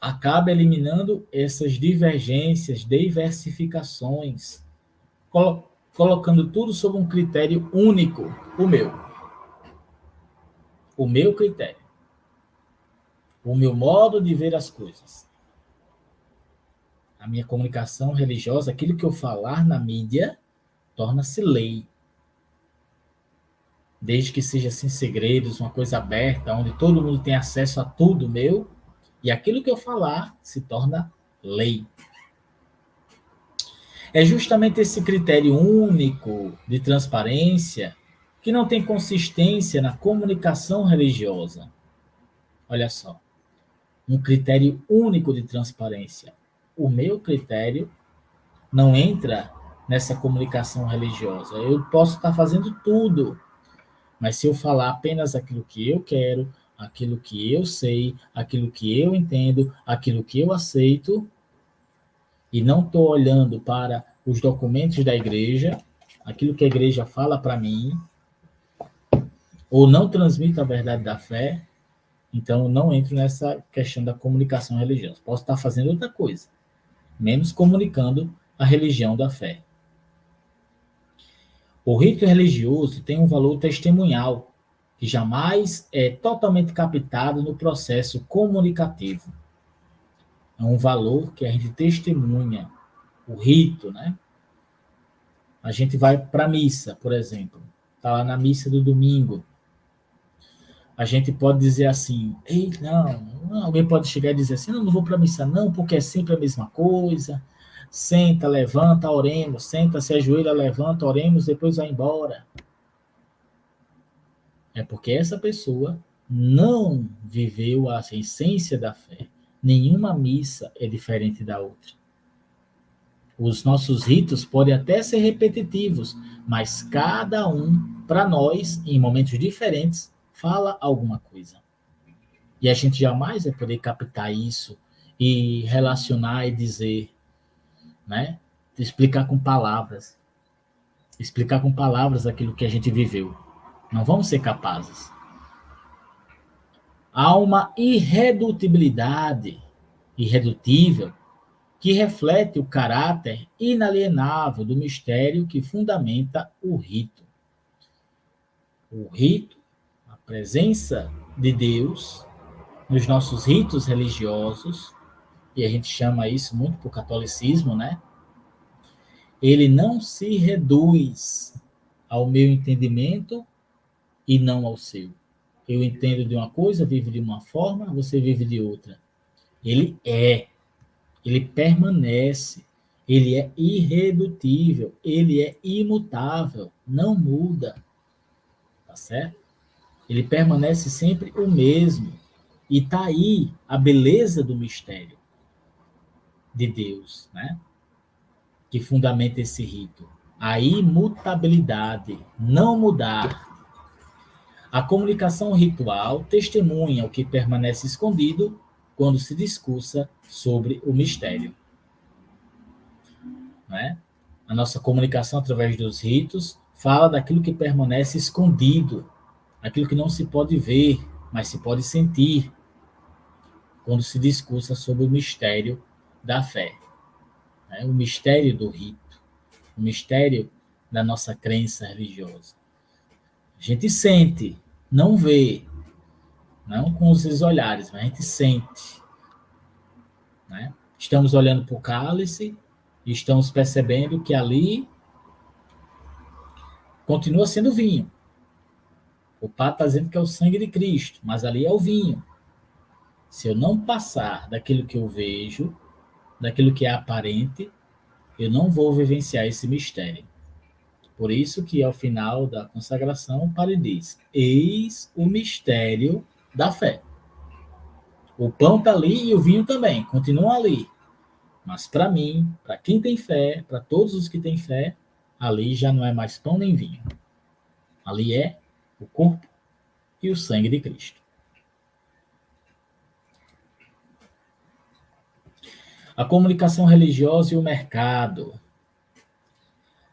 Acaba eliminando essas divergências, diversificações, colocando tudo sob um critério único, o meu. O meu critério. O meu modo de ver as coisas. A minha comunicação religiosa, aquilo que eu falar na mídia, torna-se lei. Desde que seja sem segredos, uma coisa aberta, onde todo mundo tem acesso a tudo meu, e aquilo que eu falar se torna lei. É justamente esse critério único de transparência que não tem consistência na comunicação religiosa. Olha só, um critério único de transparência. O meu critério não entra nessa comunicação religiosa. Eu posso estar fazendo tudo, mas se eu falar apenas aquilo que eu quero, aquilo que eu sei, aquilo que eu entendo, aquilo que eu aceito, e não estou olhando para os documentos da igreja, aquilo que a igreja fala para mim, ou não transmito a verdade da fé, então eu não entro nessa questão da comunicação religiosa. Posso estar fazendo outra coisa, menos comunicando a religião da fé. O rito religioso tem um valor testemunhal, que jamais é totalmente captado no processo comunicativo. É um valor que a gente testemunha, o rito, né? A gente vai para a missa, por exemplo, está lá na missa do domingo. A gente pode dizer assim, ei, não, alguém pode chegar e dizer assim, não vou para a missa não, porque é sempre a mesma coisa. Senta, levanta, oremos, senta, se ajoelha, levanta, oremos, depois vai embora. É porque essa pessoa não viveu a essência da fé. Nenhuma missa é diferente da outra. Os nossos ritos podem até ser repetitivos, mas cada um, para nós, em momentos diferentes, fala alguma coisa. E a gente jamais vai poder captar isso e relacionar e dizer, né? Explicar com palavras. Explicar com palavras aquilo que a gente viveu. Não vamos ser capazes. Há uma irredutibilidade, irredutível, que reflete o caráter inalienável do mistério que fundamenta o rito. O rito, a presença de Deus nos nossos ritos religiosos, e a gente chama isso muito por catolicismo, né? Ele não se reduz ao meu entendimento e não ao seu. Eu entendo de uma coisa, vivo de uma forma, você vive de outra. Ele permanece, ele é irredutível, ele é imutável, não muda, tá certo? Ele permanece sempre o mesmo. E tá aí a beleza do mistério de Deus, né? Que fundamenta esse rito. A imutabilidade, não mudar. A comunicação ritual testemunha o que permanece escondido quando se discursa sobre o mistério, né? A nossa comunicação através dos ritos fala daquilo que permanece escondido, aquilo que não se pode ver, mas se pode sentir quando se discursa sobre o mistério da fé, né? O mistério do rito, o mistério da nossa crença religiosa. A gente sente, não vê, não com os olhares, mas a gente sente, né? Estamos olhando para o cálice e estamos percebendo que ali continua sendo vinho. O Papa está dizendo que é o sangue de Cristo, mas ali é o vinho. Se eu não passar daquilo que eu vejo, daquilo que é aparente, eu não vou vivenciar esse mistério. Por isso que ao final da consagração, o padre diz: eis o mistério da fé. O pão está ali e o vinho também, continuam ali. Mas para mim, para quem tem fé, para todos os que têm fé, ali já não é mais pão nem vinho. Ali é o corpo e o sangue de Cristo. A comunicação religiosa e o mercado.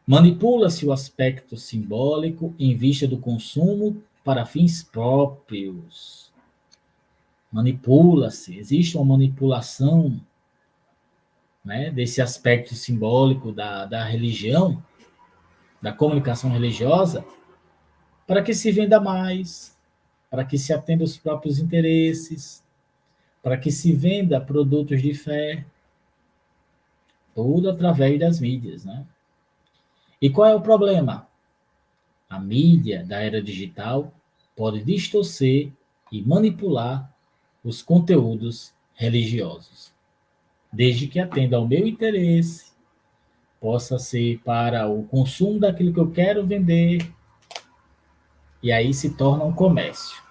Manipula-se o aspecto simbólico em vista do consumo para fins próprios. Manipula-se, existe uma manipulação, né, desse aspecto simbólico da religião, da comunicação religiosa, para que se venda mais, para que se atenda aos próprios interesses, para que se venda produtos de fé, tudo através das mídias, né? E qual é o problema? A mídia da era digital pode distorcer e manipular os conteúdos religiosos, desde que atenda ao meu interesse, possa ser para o consumo daquilo que eu quero vender, e aí se torna um comércio.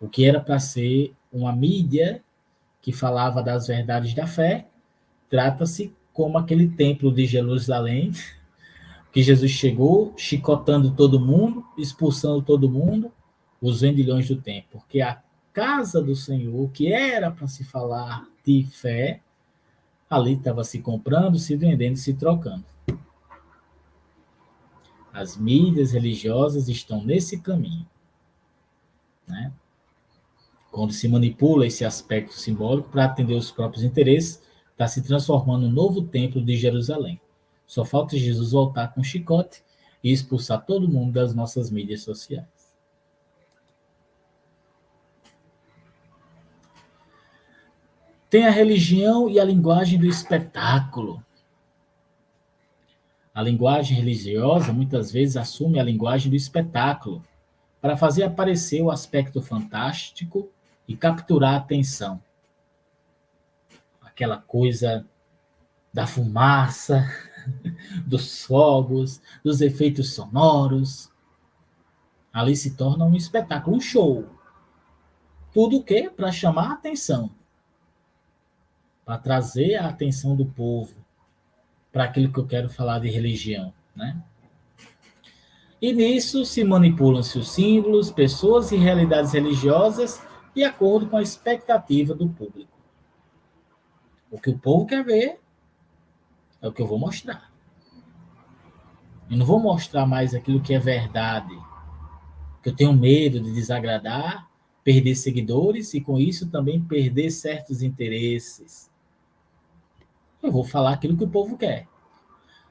O que era para ser uma mídia que falava das verdades da fé, trata-se como aquele templo de Jerusalém, que Jesus chegou chicotando todo mundo, expulsando todo mundo, os vendilhões do templo, porque a casa do Senhor, que era para se falar de fé, ali estava se comprando, se vendendo, se trocando. As mídias religiosas estão nesse caminho, né? Quando se manipula esse aspecto simbólico para atender os próprios interesses, está se transformando no novo templo de Jerusalém. Só falta Jesus voltar com chicote e expulsar todo mundo das nossas mídias sociais. Tem a religião e a linguagem do espetáculo. A linguagem religiosa muitas vezes assume a linguagem do espetáculo para fazer aparecer o aspecto fantástico e capturar a atenção. Aquela coisa da fumaça, dos fogos, dos efeitos sonoros. Ali se torna um espetáculo, um show. Tudo o quê? Para chamar a atenção. Para trazer a atenção do povo para aquilo que eu quero falar de religião, né? E nisso se manipulam-se os símbolos, pessoas e realidades religiosas de acordo com a expectativa do público. O que o povo quer ver é o que eu vou mostrar. Eu não vou mostrar mais aquilo que é verdade, porque eu tenho medo de desagradar, perder seguidores e com isso também perder certos interesses. Eu vou falar aquilo que o povo quer.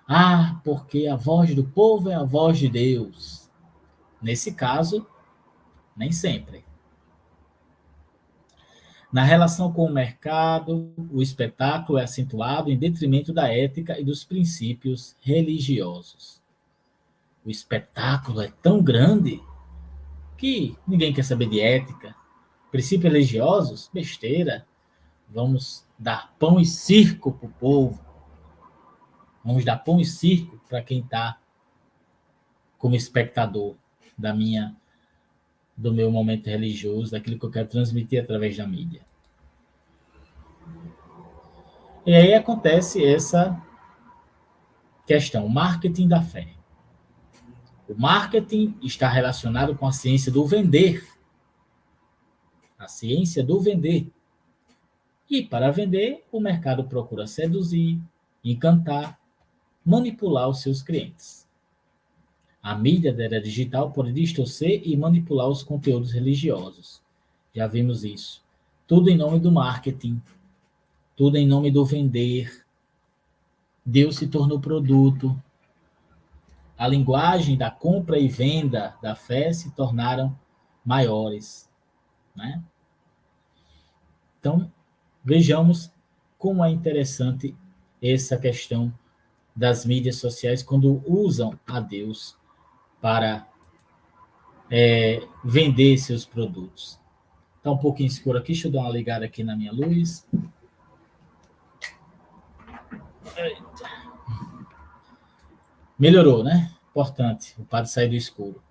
Ah, porque a voz do povo é a voz de Deus. Nesse caso, nem sempre. Na relação com o mercado, o espetáculo é acentuado em detrimento da ética e dos princípios religiosos. O espetáculo é tão grande que ninguém quer saber de ética, princípios religiosos, besteira. Vamos dar pão e circo para o povo. Vamos dar pão e circo para quem está como espectador do meu momento religioso, daquilo que eu quero transmitir através da mídia. E aí acontece essa questão, o marketing da fé. O marketing está relacionado com a ciência do vender. A ciência do vender. E para vender, o mercado procura seduzir, encantar, manipular os seus clientes. A mídia da era digital pode distorcer e manipular os conteúdos religiosos. Já vimos isso. Tudo em nome do marketing, tudo em nome do vender. Deus se tornou produto. A linguagem da compra e venda da fé se tornaram maiores, né? Então, vejamos como é interessante essa questão das mídias sociais quando usam a Deus para vender seus produtos. Está um pouquinho escuro aqui, deixa eu dar uma ligada aqui na minha luz. Melhorou, né? Importante, o padre sair do escuro.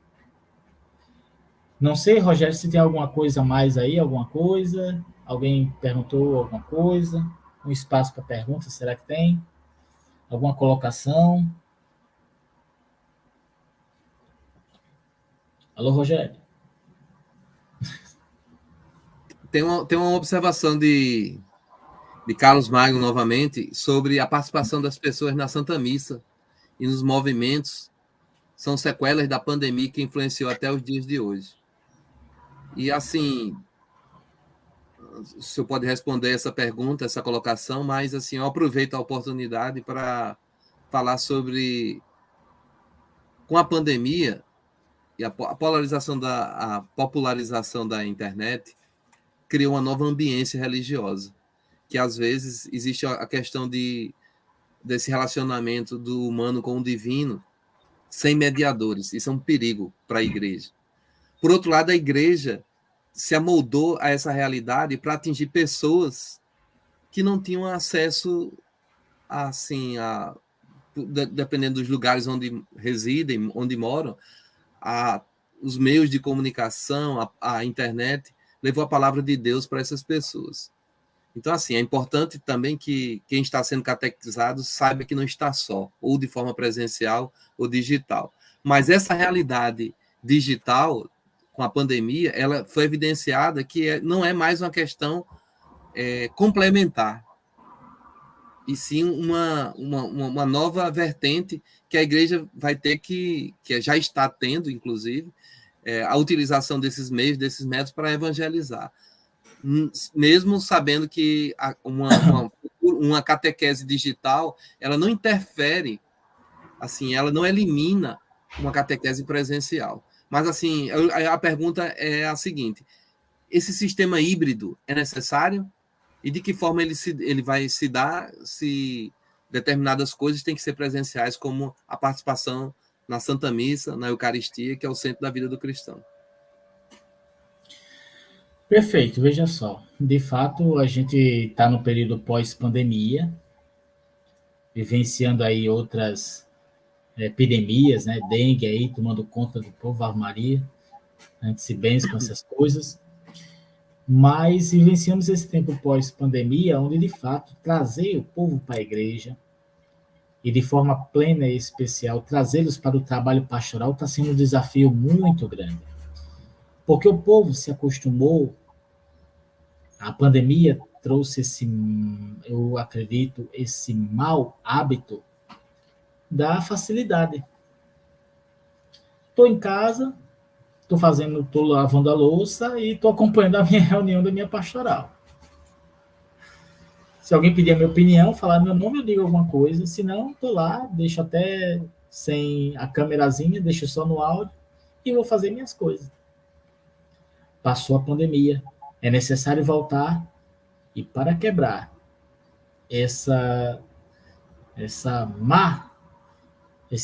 Não sei, Rogério, se tem alguma coisa mais aí, alguma coisa? Alguém perguntou alguma coisa? Um espaço para pergunta, será que tem? Alguma colocação? Alô, Rogério? Tem uma observação de Carlos Magno, novamente, sobre a participação das pessoas na Santa Missa e nos movimentos. São sequelas da pandemia que influenciou até os dias de hoje. E, assim, o senhor pode responder essa pergunta, essa colocação, mas, assim, eu aproveito a oportunidade para falar sobre, com a pandemia e a popularização da internet, criou uma nova ambiência religiosa, que, às vezes, existe a questão desse relacionamento do humano com o divino sem mediadores. Isso é um perigo para a igreja. Por outro lado, a igreja se amoldou a essa realidade para atingir pessoas que não tinham acesso, assim, dependendo dos lugares onde residem, onde moram, os meios de comunicação, a internet, levou a palavra de Deus para essas pessoas. Então, assim, é importante também que quem está sendo catequizado saiba que não está só, ou de forma presencial ou digital. Mas essa realidade digital, com a pandemia, ela foi evidenciada que não é mais uma questão complementar, e sim uma nova vertente que a igreja vai ter que já está tendo, inclusive, a utilização desses meios, desses métodos para evangelizar. Mesmo sabendo que uma catequese digital, ela não interfere, assim, ela não elimina uma catequese presencial. Mas, assim, a pergunta é a seguinte: esse sistema híbrido é necessário? E de que forma ele vai se dar se determinadas coisas têm que ser presenciais, como a participação na Santa Missa, na Eucaristia, que é o centro da vida do cristão? Perfeito, veja só. De fato, a gente está no período pós-pandemia, vivenciando aí outras epidemias, né? Dengue aí tomando conta do povo, Ave Maria, a gente se benze com essas coisas. Mas vivenciamos esse tempo pós-pandemia, onde de fato trazer o povo para a igreja e de forma plena e especial trazê-los para o trabalho pastoral está sendo um desafio muito grande. Porque o povo se acostumou, a pandemia trouxe eu acredito, esse mau hábito da facilidade. Estou em casa, estou lavando a louça e estou acompanhando a minha reunião da minha pastoral. Se alguém pedir a minha opinião, falar meu nome, eu digo alguma coisa. Se não, estou lá, deixo até sem a câmerazinha, deixo só no áudio e vou fazer minhas coisas. Passou a pandemia. É necessário voltar e para quebrar esse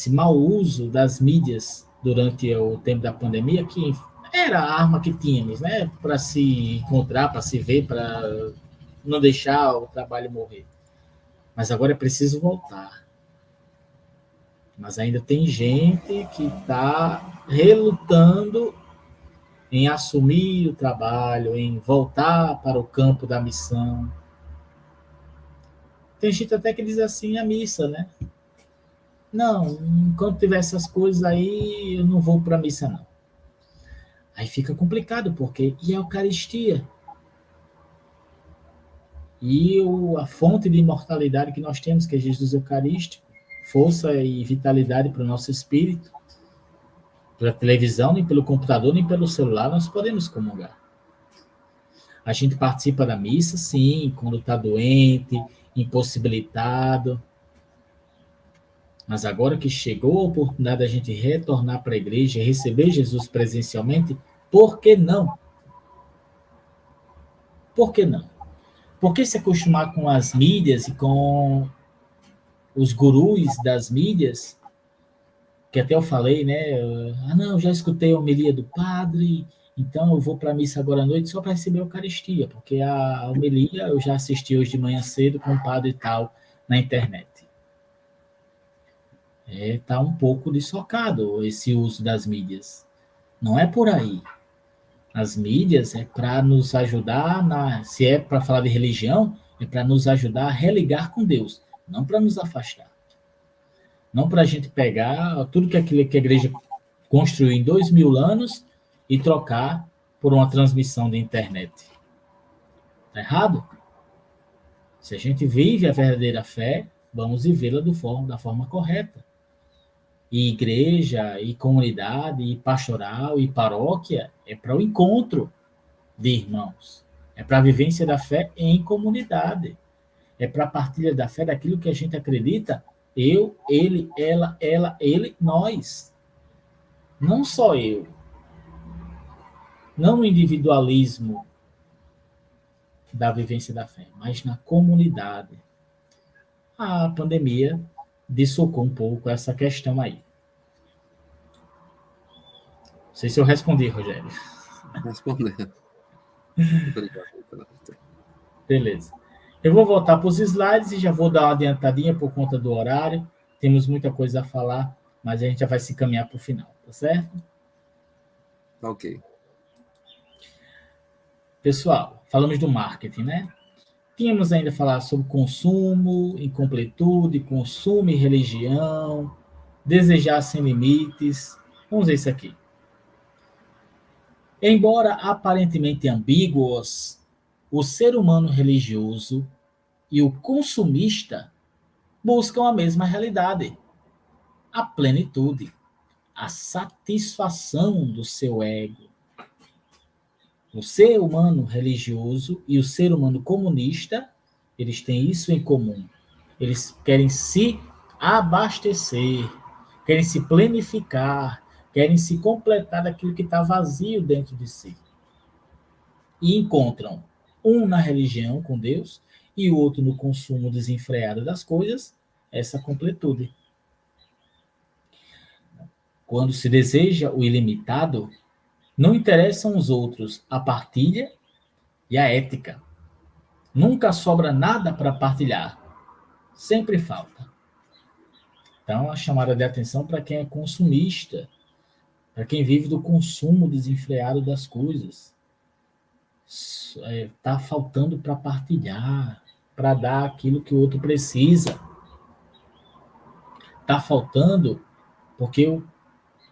mau uso das mídias durante o tempo da pandemia, que Era a arma que tínhamos, né? Para se encontrar, para se ver, para não deixar o trabalho morrer. Mas agora é preciso voltar. Mas ainda tem gente que está relutando em assumir o trabalho, em voltar para o campo da missão. Tem gente até que diz assim, a missa, né? Não, enquanto tiver essas coisas aí, eu não vou para a missa, não. Aí fica complicado, porque e a Eucaristia? E a fonte de imortalidade que nós temos, que é Jesus Eucarístico, força e vitalidade para o nosso espírito, pela televisão, nem pelo computador, nem pelo celular, nós podemos comungar. A gente participa da missa, sim, quando está doente, impossibilitado. Mas agora que chegou a oportunidade da gente retornar para a igreja e receber Jesus presencialmente, por que não? Por que não? Por que se acostumar com as mídias e com os gurus das mídias, que até eu falei, né? Não, já escutei a homilia do padre, então eu vou para a missa agora à noite só para receber a Eucaristia, porque a homilia eu já assisti hoje de manhã cedo com o padre e tal na internet. Tá um pouco dissocado esse uso das mídias. Não é por aí. As mídias é para nos ajudar, se é para falar de religião, é para nos ajudar a religar com Deus, não para nos afastar. Não para a gente pegar tudo que a igreja construiu em 2000 anos e trocar por uma transmissão de internet. Está errado? Se a gente vive a verdadeira fé, vamos vivê-la da forma correta. E igreja, e comunidade, e pastoral, e paróquia é para o encontro de irmãos. É para a vivência da fé em comunidade. É para a partilha da fé daquilo que a gente acredita. Eu, ele, ela, ele, nós. Não só eu. Não no individualismo da vivência da fé, mas na comunidade. A pandemia dissocou um pouco essa questão aí. Não sei se eu respondi, Rogério. Respondendo. Obrigado. Beleza. Eu vou voltar para os slides e já vou dar uma adiantadinha por conta do horário. Temos muita coisa a falar, mas a gente já vai se caminhar para o final, tá certo? Ok. Pessoal, falamos do marketing, né? Tínhamos ainda falar sobre consumo, incompletude, consumo e religião, desejar sem limites. Vamos ver isso aqui. Embora aparentemente ambíguos, o ser humano religioso e o consumista buscam a mesma realidade, a plenitude, a satisfação do seu ego. O ser humano religioso e o ser humano comunista, eles têm isso em comum. Eles querem se abastecer, querem se planificar, querem se completar daquilo que está vazio dentro de si. E encontram um na religião com Deus e o outro no consumo desenfreado das coisas, essa completude. Quando se deseja o ilimitado, não interessam os outros a partilha e a ética. Nunca sobra nada para partilhar. Sempre falta. Então, a chamada de atenção para quem é consumista, para quem vive do consumo desenfreado das coisas. Está faltando para partilhar, para dar aquilo que o outro precisa. Está faltando porque eu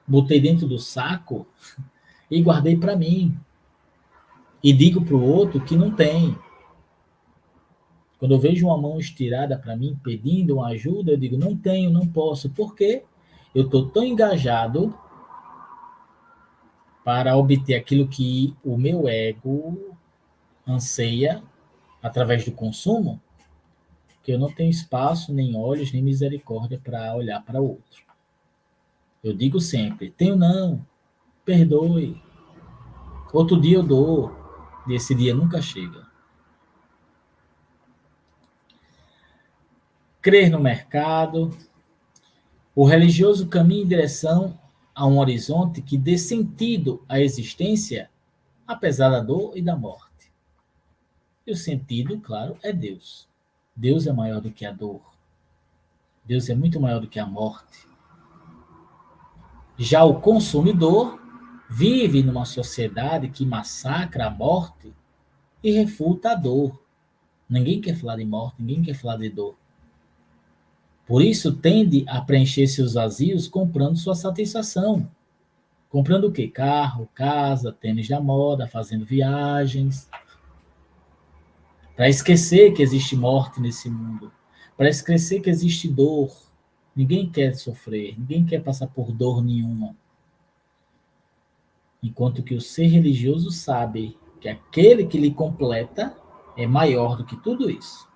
botei dentro do saco e guardei para mim. E digo para o outro que não tem. Quando eu vejo uma mão estirada para mim, pedindo uma ajuda, eu digo, não tenho, não posso. Por quê? Eu estou tão engajado para obter aquilo que o meu ego anseia através do consumo, que eu não tenho espaço, nem olhos, nem misericórdia para olhar para o outro. Eu digo sempre, tenho não, perdoe. Outro dia eu dou, e esse dia nunca chega. Crer no mercado. O religioso caminha em direção a um horizonte que dê sentido à existência, apesar da dor e da morte. E o sentido, claro, é Deus. Deus é maior do que a dor. Deus é muito maior do que a morte. Já o consumidor vive numa sociedade que massacra a morte e refuta a dor. Ninguém quer falar de morte, ninguém quer falar de dor. Por isso, tende a preencher seus vazios comprando sua satisfação. Comprando o quê? Carro, casa, tênis da moda, fazendo viagens. Para esquecer que existe morte nesse mundo. Para esquecer que existe dor. Ninguém quer sofrer, ninguém quer passar por dor nenhuma. Enquanto que o ser religioso sabe que aquele que lhe completa é maior do que tudo isso.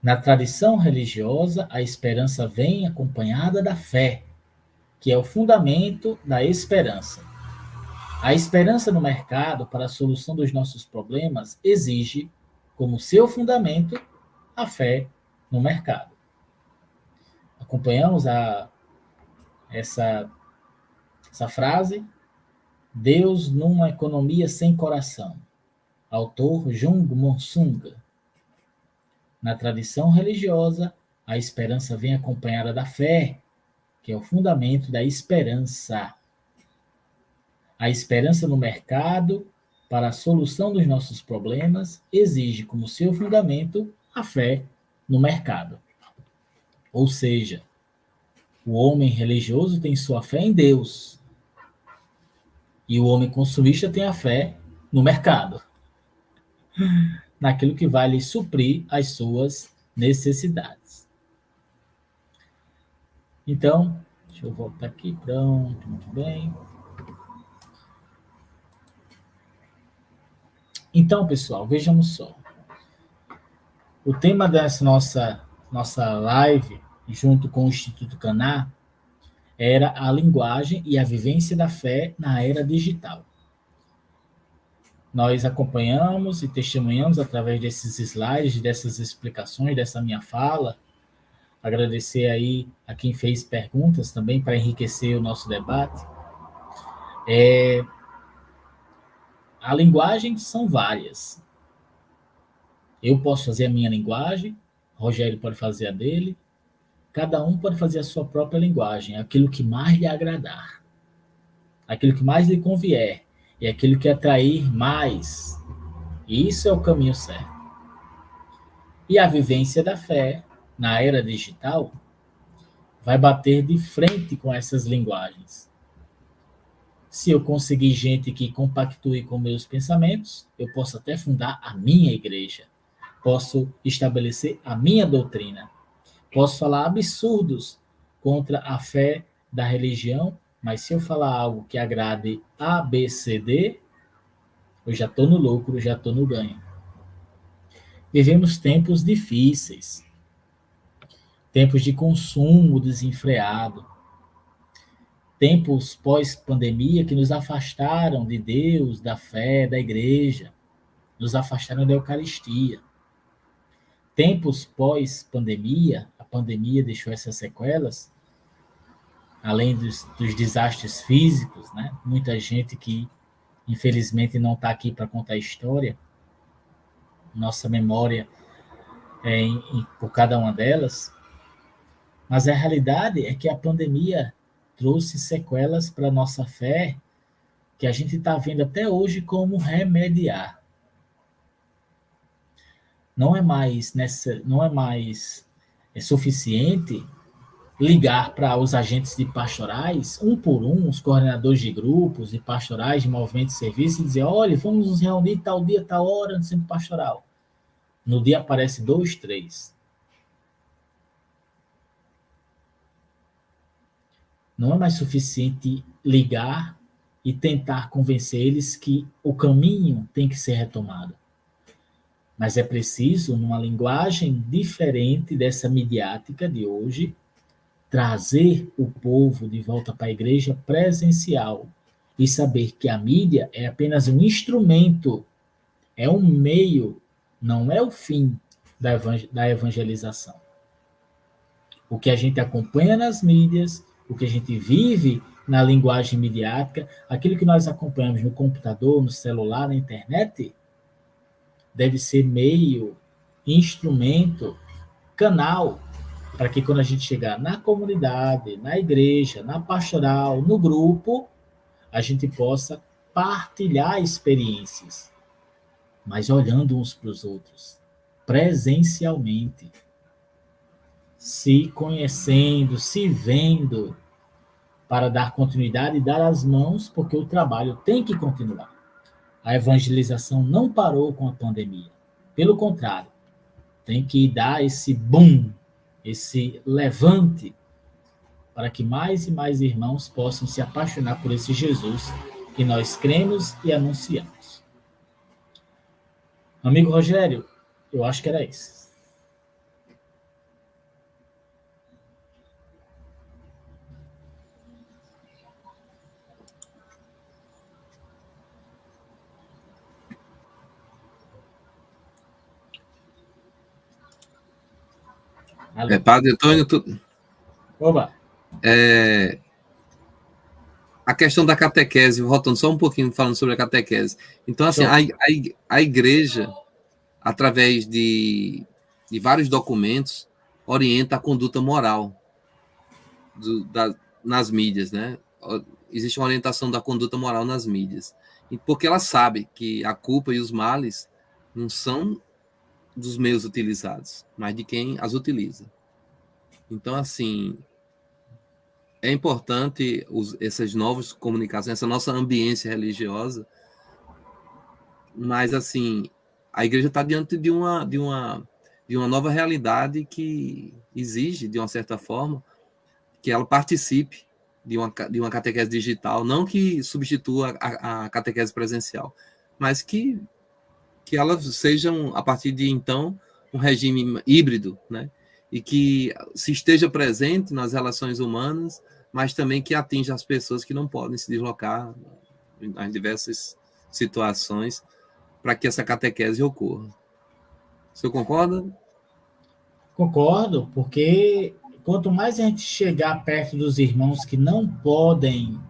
Na tradição religiosa, a esperança vem acompanhada da fé, que é o fundamento da esperança. A esperança no mercado para a solução dos nossos problemas exige, como seu fundamento, a fé no mercado. Acompanhamos essa frase? Deus numa economia sem coração. Autor Jung Monsung. Na tradição religiosa, a esperança vem acompanhada da fé, que é o fundamento da esperança. A esperança no mercado para a solução dos nossos problemas exige como seu fundamento a fé no mercado. Ou seja, o homem religioso tem sua fé em Deus e o homem consumista tem a fé no mercado, naquilo que vai lhe suprir as suas necessidades. Então, deixa eu voltar aqui, pronto, muito bem. Então, pessoal, vejamos só. O tema dessa nossa live, junto com o Instituto Caná, era a linguagem e a vivência da fé na era digital. Nós acompanhamos e testemunhamos através desses slides, dessas explicações, dessa minha fala. Agradecer aí a quem fez perguntas também para enriquecer o nosso debate. A linguagem são várias. Eu posso fazer a minha linguagem, Rogério pode fazer a dele, cada um pode fazer a sua própria linguagem, aquilo que mais lhe agradar, aquilo que mais lhe convier, e aquilo que atrair mais. E isso é o caminho certo. E a vivência da fé, na era digital, vai bater de frente com essas linguagens. Se eu conseguir gente que compactue com meus pensamentos, eu posso até fundar a minha igreja. Posso estabelecer a minha doutrina. Posso falar absurdos contra a fé da religião, mas se eu falar algo que agrade A, B, C, D, eu já estou no lucro, já estou no ganho. Vivemos tempos difíceis. Tempos de consumo desenfreado. Tempos pós-pandemia que nos afastaram de Deus, da fé, da igreja. Nos afastaram da Eucaristia. Tempos pós-pandemia, a pandemia deixou essas sequelas, além dos desastres físicos, né? Muita gente que, infelizmente, não está aqui para contar a história. Nossa memória é por cada uma delas. Mas a realidade é que a pandemia trouxe sequelas para a nossa fé que a gente está vendo até hoje como remediar. Não é mais suficiente ligar para os agentes de pastorais, um por um, os coordenadores de grupos e pastorais de movimentos de serviço, e dizer, olha, vamos nos reunir tal dia, tal hora no centro pastoral. No dia aparece 2, 3. Não é mais suficiente ligar e tentar convencer eles que o caminho tem que ser retomado. Mas é preciso, numa linguagem diferente dessa midiática de hoje, trazer o povo de volta para a igreja presencial e saber que a mídia é apenas um instrumento, é um meio, não é o fim da evangelização. O que a gente acompanha nas mídias, o que a gente vive na linguagem midiática, aquilo que nós acompanhamos no computador, no celular, na internet, deve ser meio, instrumento, canal, para que quando a gente chegar na comunidade, na igreja, na pastoral, no grupo, a gente possa partilhar experiências, mas olhando uns para os outros, presencialmente, se conhecendo, se vendo, para dar continuidade e dar as mãos, porque o trabalho tem que continuar. A evangelização não parou com a pandemia. Pelo contrário, tem que dar esse boom, esse levante, para que mais e mais irmãos possam se apaixonar por esse Jesus que nós cremos e anunciamos. Amigo Rogério, eu acho que era isso. Padre Antônio, Oba. A questão da catequese, voltando só um pouquinho falando sobre a catequese. Então, assim, a igreja, através de vários documentos, orienta a conduta moral nas mídias, né? Existe uma orientação da conduta moral nas mídias. Porque ela sabe que a culpa e os males não são dos meios utilizados, mas de quem as utiliza. Então, assim, é importante essas novas comunicações, essa nossa ambiência religiosa, mas, assim, a igreja está diante de uma nova realidade que exige, de uma certa forma, que ela participe de uma catequese digital, não que substitua a catequese presencial, mas que elas sejam, a partir de então, um regime híbrido, né? E que se esteja presente nas relações humanas, mas também que atinja as pessoas que não podem se deslocar nas diversas situações para que essa catequese ocorra. O senhor concorda? Concordo, porque quanto mais a gente chegar perto dos irmãos que não podem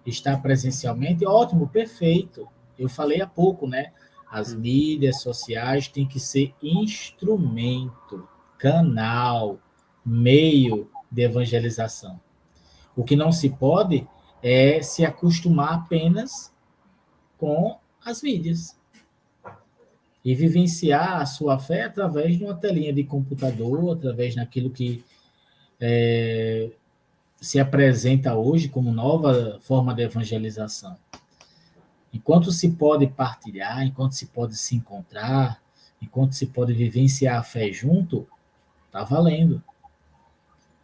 estar presencialmente, ótimo, perfeito. Eu falei há pouco, né? As mídias sociais têm que ser instrumento, canal, meio de evangelização. O que não se pode é se acostumar apenas com as mídias e vivenciar a sua fé através de uma telinha de computador, através daquilo que se apresenta hoje como nova forma de evangelização. Enquanto se pode partilhar, enquanto se pode se encontrar, enquanto se pode vivenciar a fé junto, está valendo.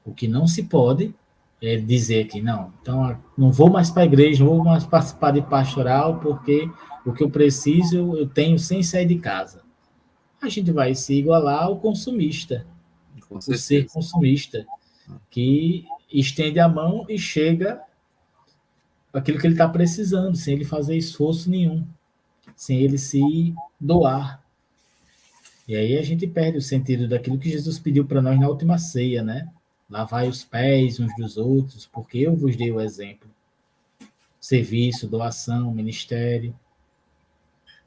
O que não se pode é dizer que não, então não vou mais para a igreja, não vou mais participar de pastoral, porque o que eu preciso eu tenho sem sair de casa. A gente vai se igualar ao consumista, o ser consumista, que estende a mão e chega aquilo que ele está precisando, sem ele fazer esforço nenhum, sem ele se doar. E aí a gente perde o sentido daquilo que Jesus pediu para nós na última ceia, né? Lavai os pés uns dos outros, porque eu vos dei o exemplo. Serviço, doação, ministério.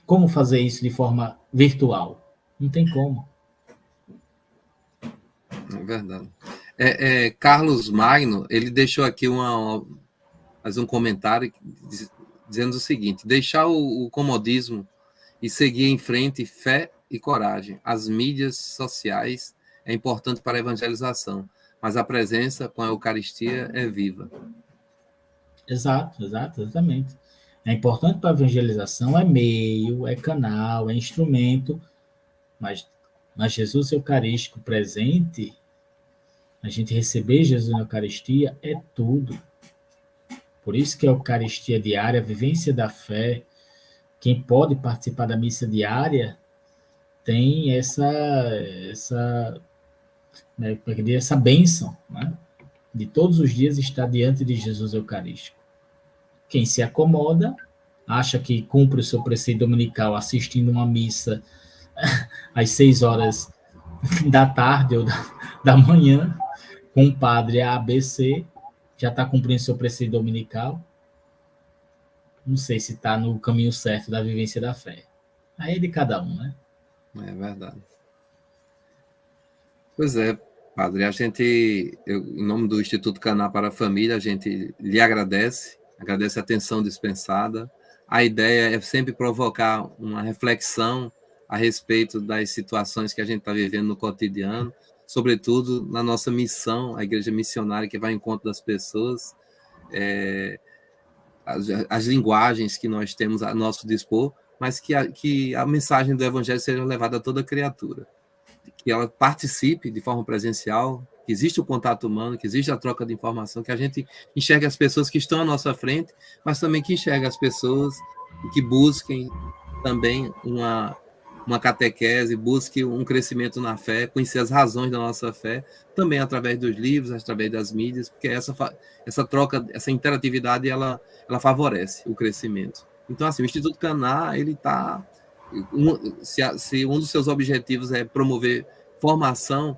Como fazer isso de forma virtual? Não tem como. É verdade. Carlos Magno, ele deixou aqui mais um comentário dizendo o seguinte: deixar o comodismo e seguir em frente, fé e coragem. As mídias sociais é importante para a evangelização, mas a presença com a Eucaristia é viva. Exatamente. É importante para a evangelização, é meio, é canal, é instrumento, mas Jesus Eucarístico presente, a gente receber Jesus na Eucaristia é tudo. Por isso que a Eucaristia diária, a vivência da fé, quem pode participar da missa diária tem essa bênção, né? De todos os dias estar diante de Jesus Eucarístico. Quem se acomoda, acha que cumpre o seu preceito dominical assistindo uma missa às 6 horas da tarde ou da manhã, com o padre ABC, já está cumprindo seu preceito dominical. Não sei se está no caminho certo da vivência da fé. Aí é de cada um, né? É verdade. Pois é, padre, em nome do Instituto Caná para a Família, a gente lhe agradece a atenção dispensada. A ideia é sempre provocar uma reflexão a respeito das situações que a gente está vivendo no cotidiano, sobretudo na nossa missão, a igreja missionária que vai ao encontro das pessoas, as linguagens que nós temos a nosso dispor, mas que a mensagem do Evangelho seja levada a toda criatura, que ela participe de forma presencial, que existe o contato humano, que existe a troca de informação, que a gente enxergue as pessoas que estão à nossa frente, mas também que enxergue as pessoas e que busquem também uma catequese, busque um crescimento na fé, conhecer as razões da nossa fé, também através dos livros, através das mídias, porque essa troca, essa interatividade, ela favorece o crescimento. Então, assim, o Instituto Caná, ele está... Se um dos seus objetivos é promover formação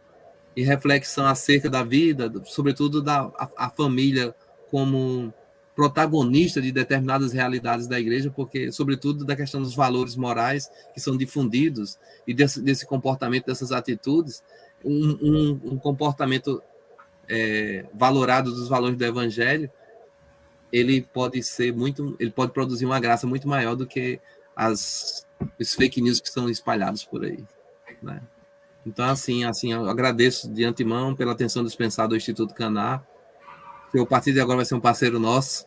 e reflexão acerca da vida, sobretudo a família como protagonista de determinadas realidades da igreja, porque, sobretudo, da questão dos valores morais que são difundidos e desse comportamento, dessas atitudes, um comportamento valorado dos valores do Evangelho, ele pode produzir uma graça muito maior do que os fake news que são espalhados por aí, né? Então, assim, eu agradeço de antemão pela atenção dispensada ao Instituto Caná, que a partir de agora vai ser um parceiro nosso,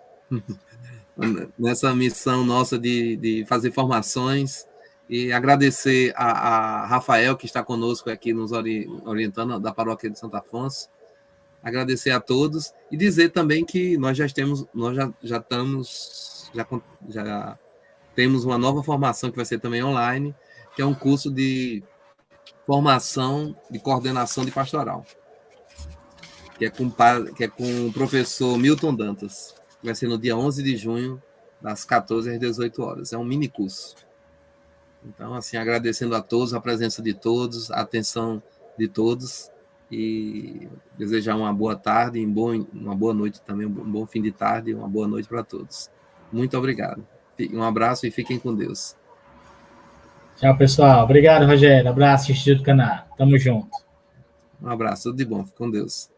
nessa missão nossa de fazer formações, e agradecer a Rafael, que está conosco aqui, nos orientando, da paróquia de Santo Afonso, agradecer a todos, e dizer também que nós já temos uma nova formação que vai ser também online, que é um curso de formação de coordenação de pastoral, que é com o professor Milton Dantas, que vai ser no dia 11 de junho, das 14 às 18 horas. É um mini curso. Então, assim, agradecendo a todos, a presença de todos, a atenção de todos, e desejar uma boa tarde, uma boa noite também, um bom fim de tarde, uma boa noite para todos. Muito obrigado. Um abraço e fiquem com Deus. Tchau, pessoal. Obrigado, Rogério. Abraço, Instituto Caná. Tamo junto. Um abraço, tudo de bom. Fique com Deus.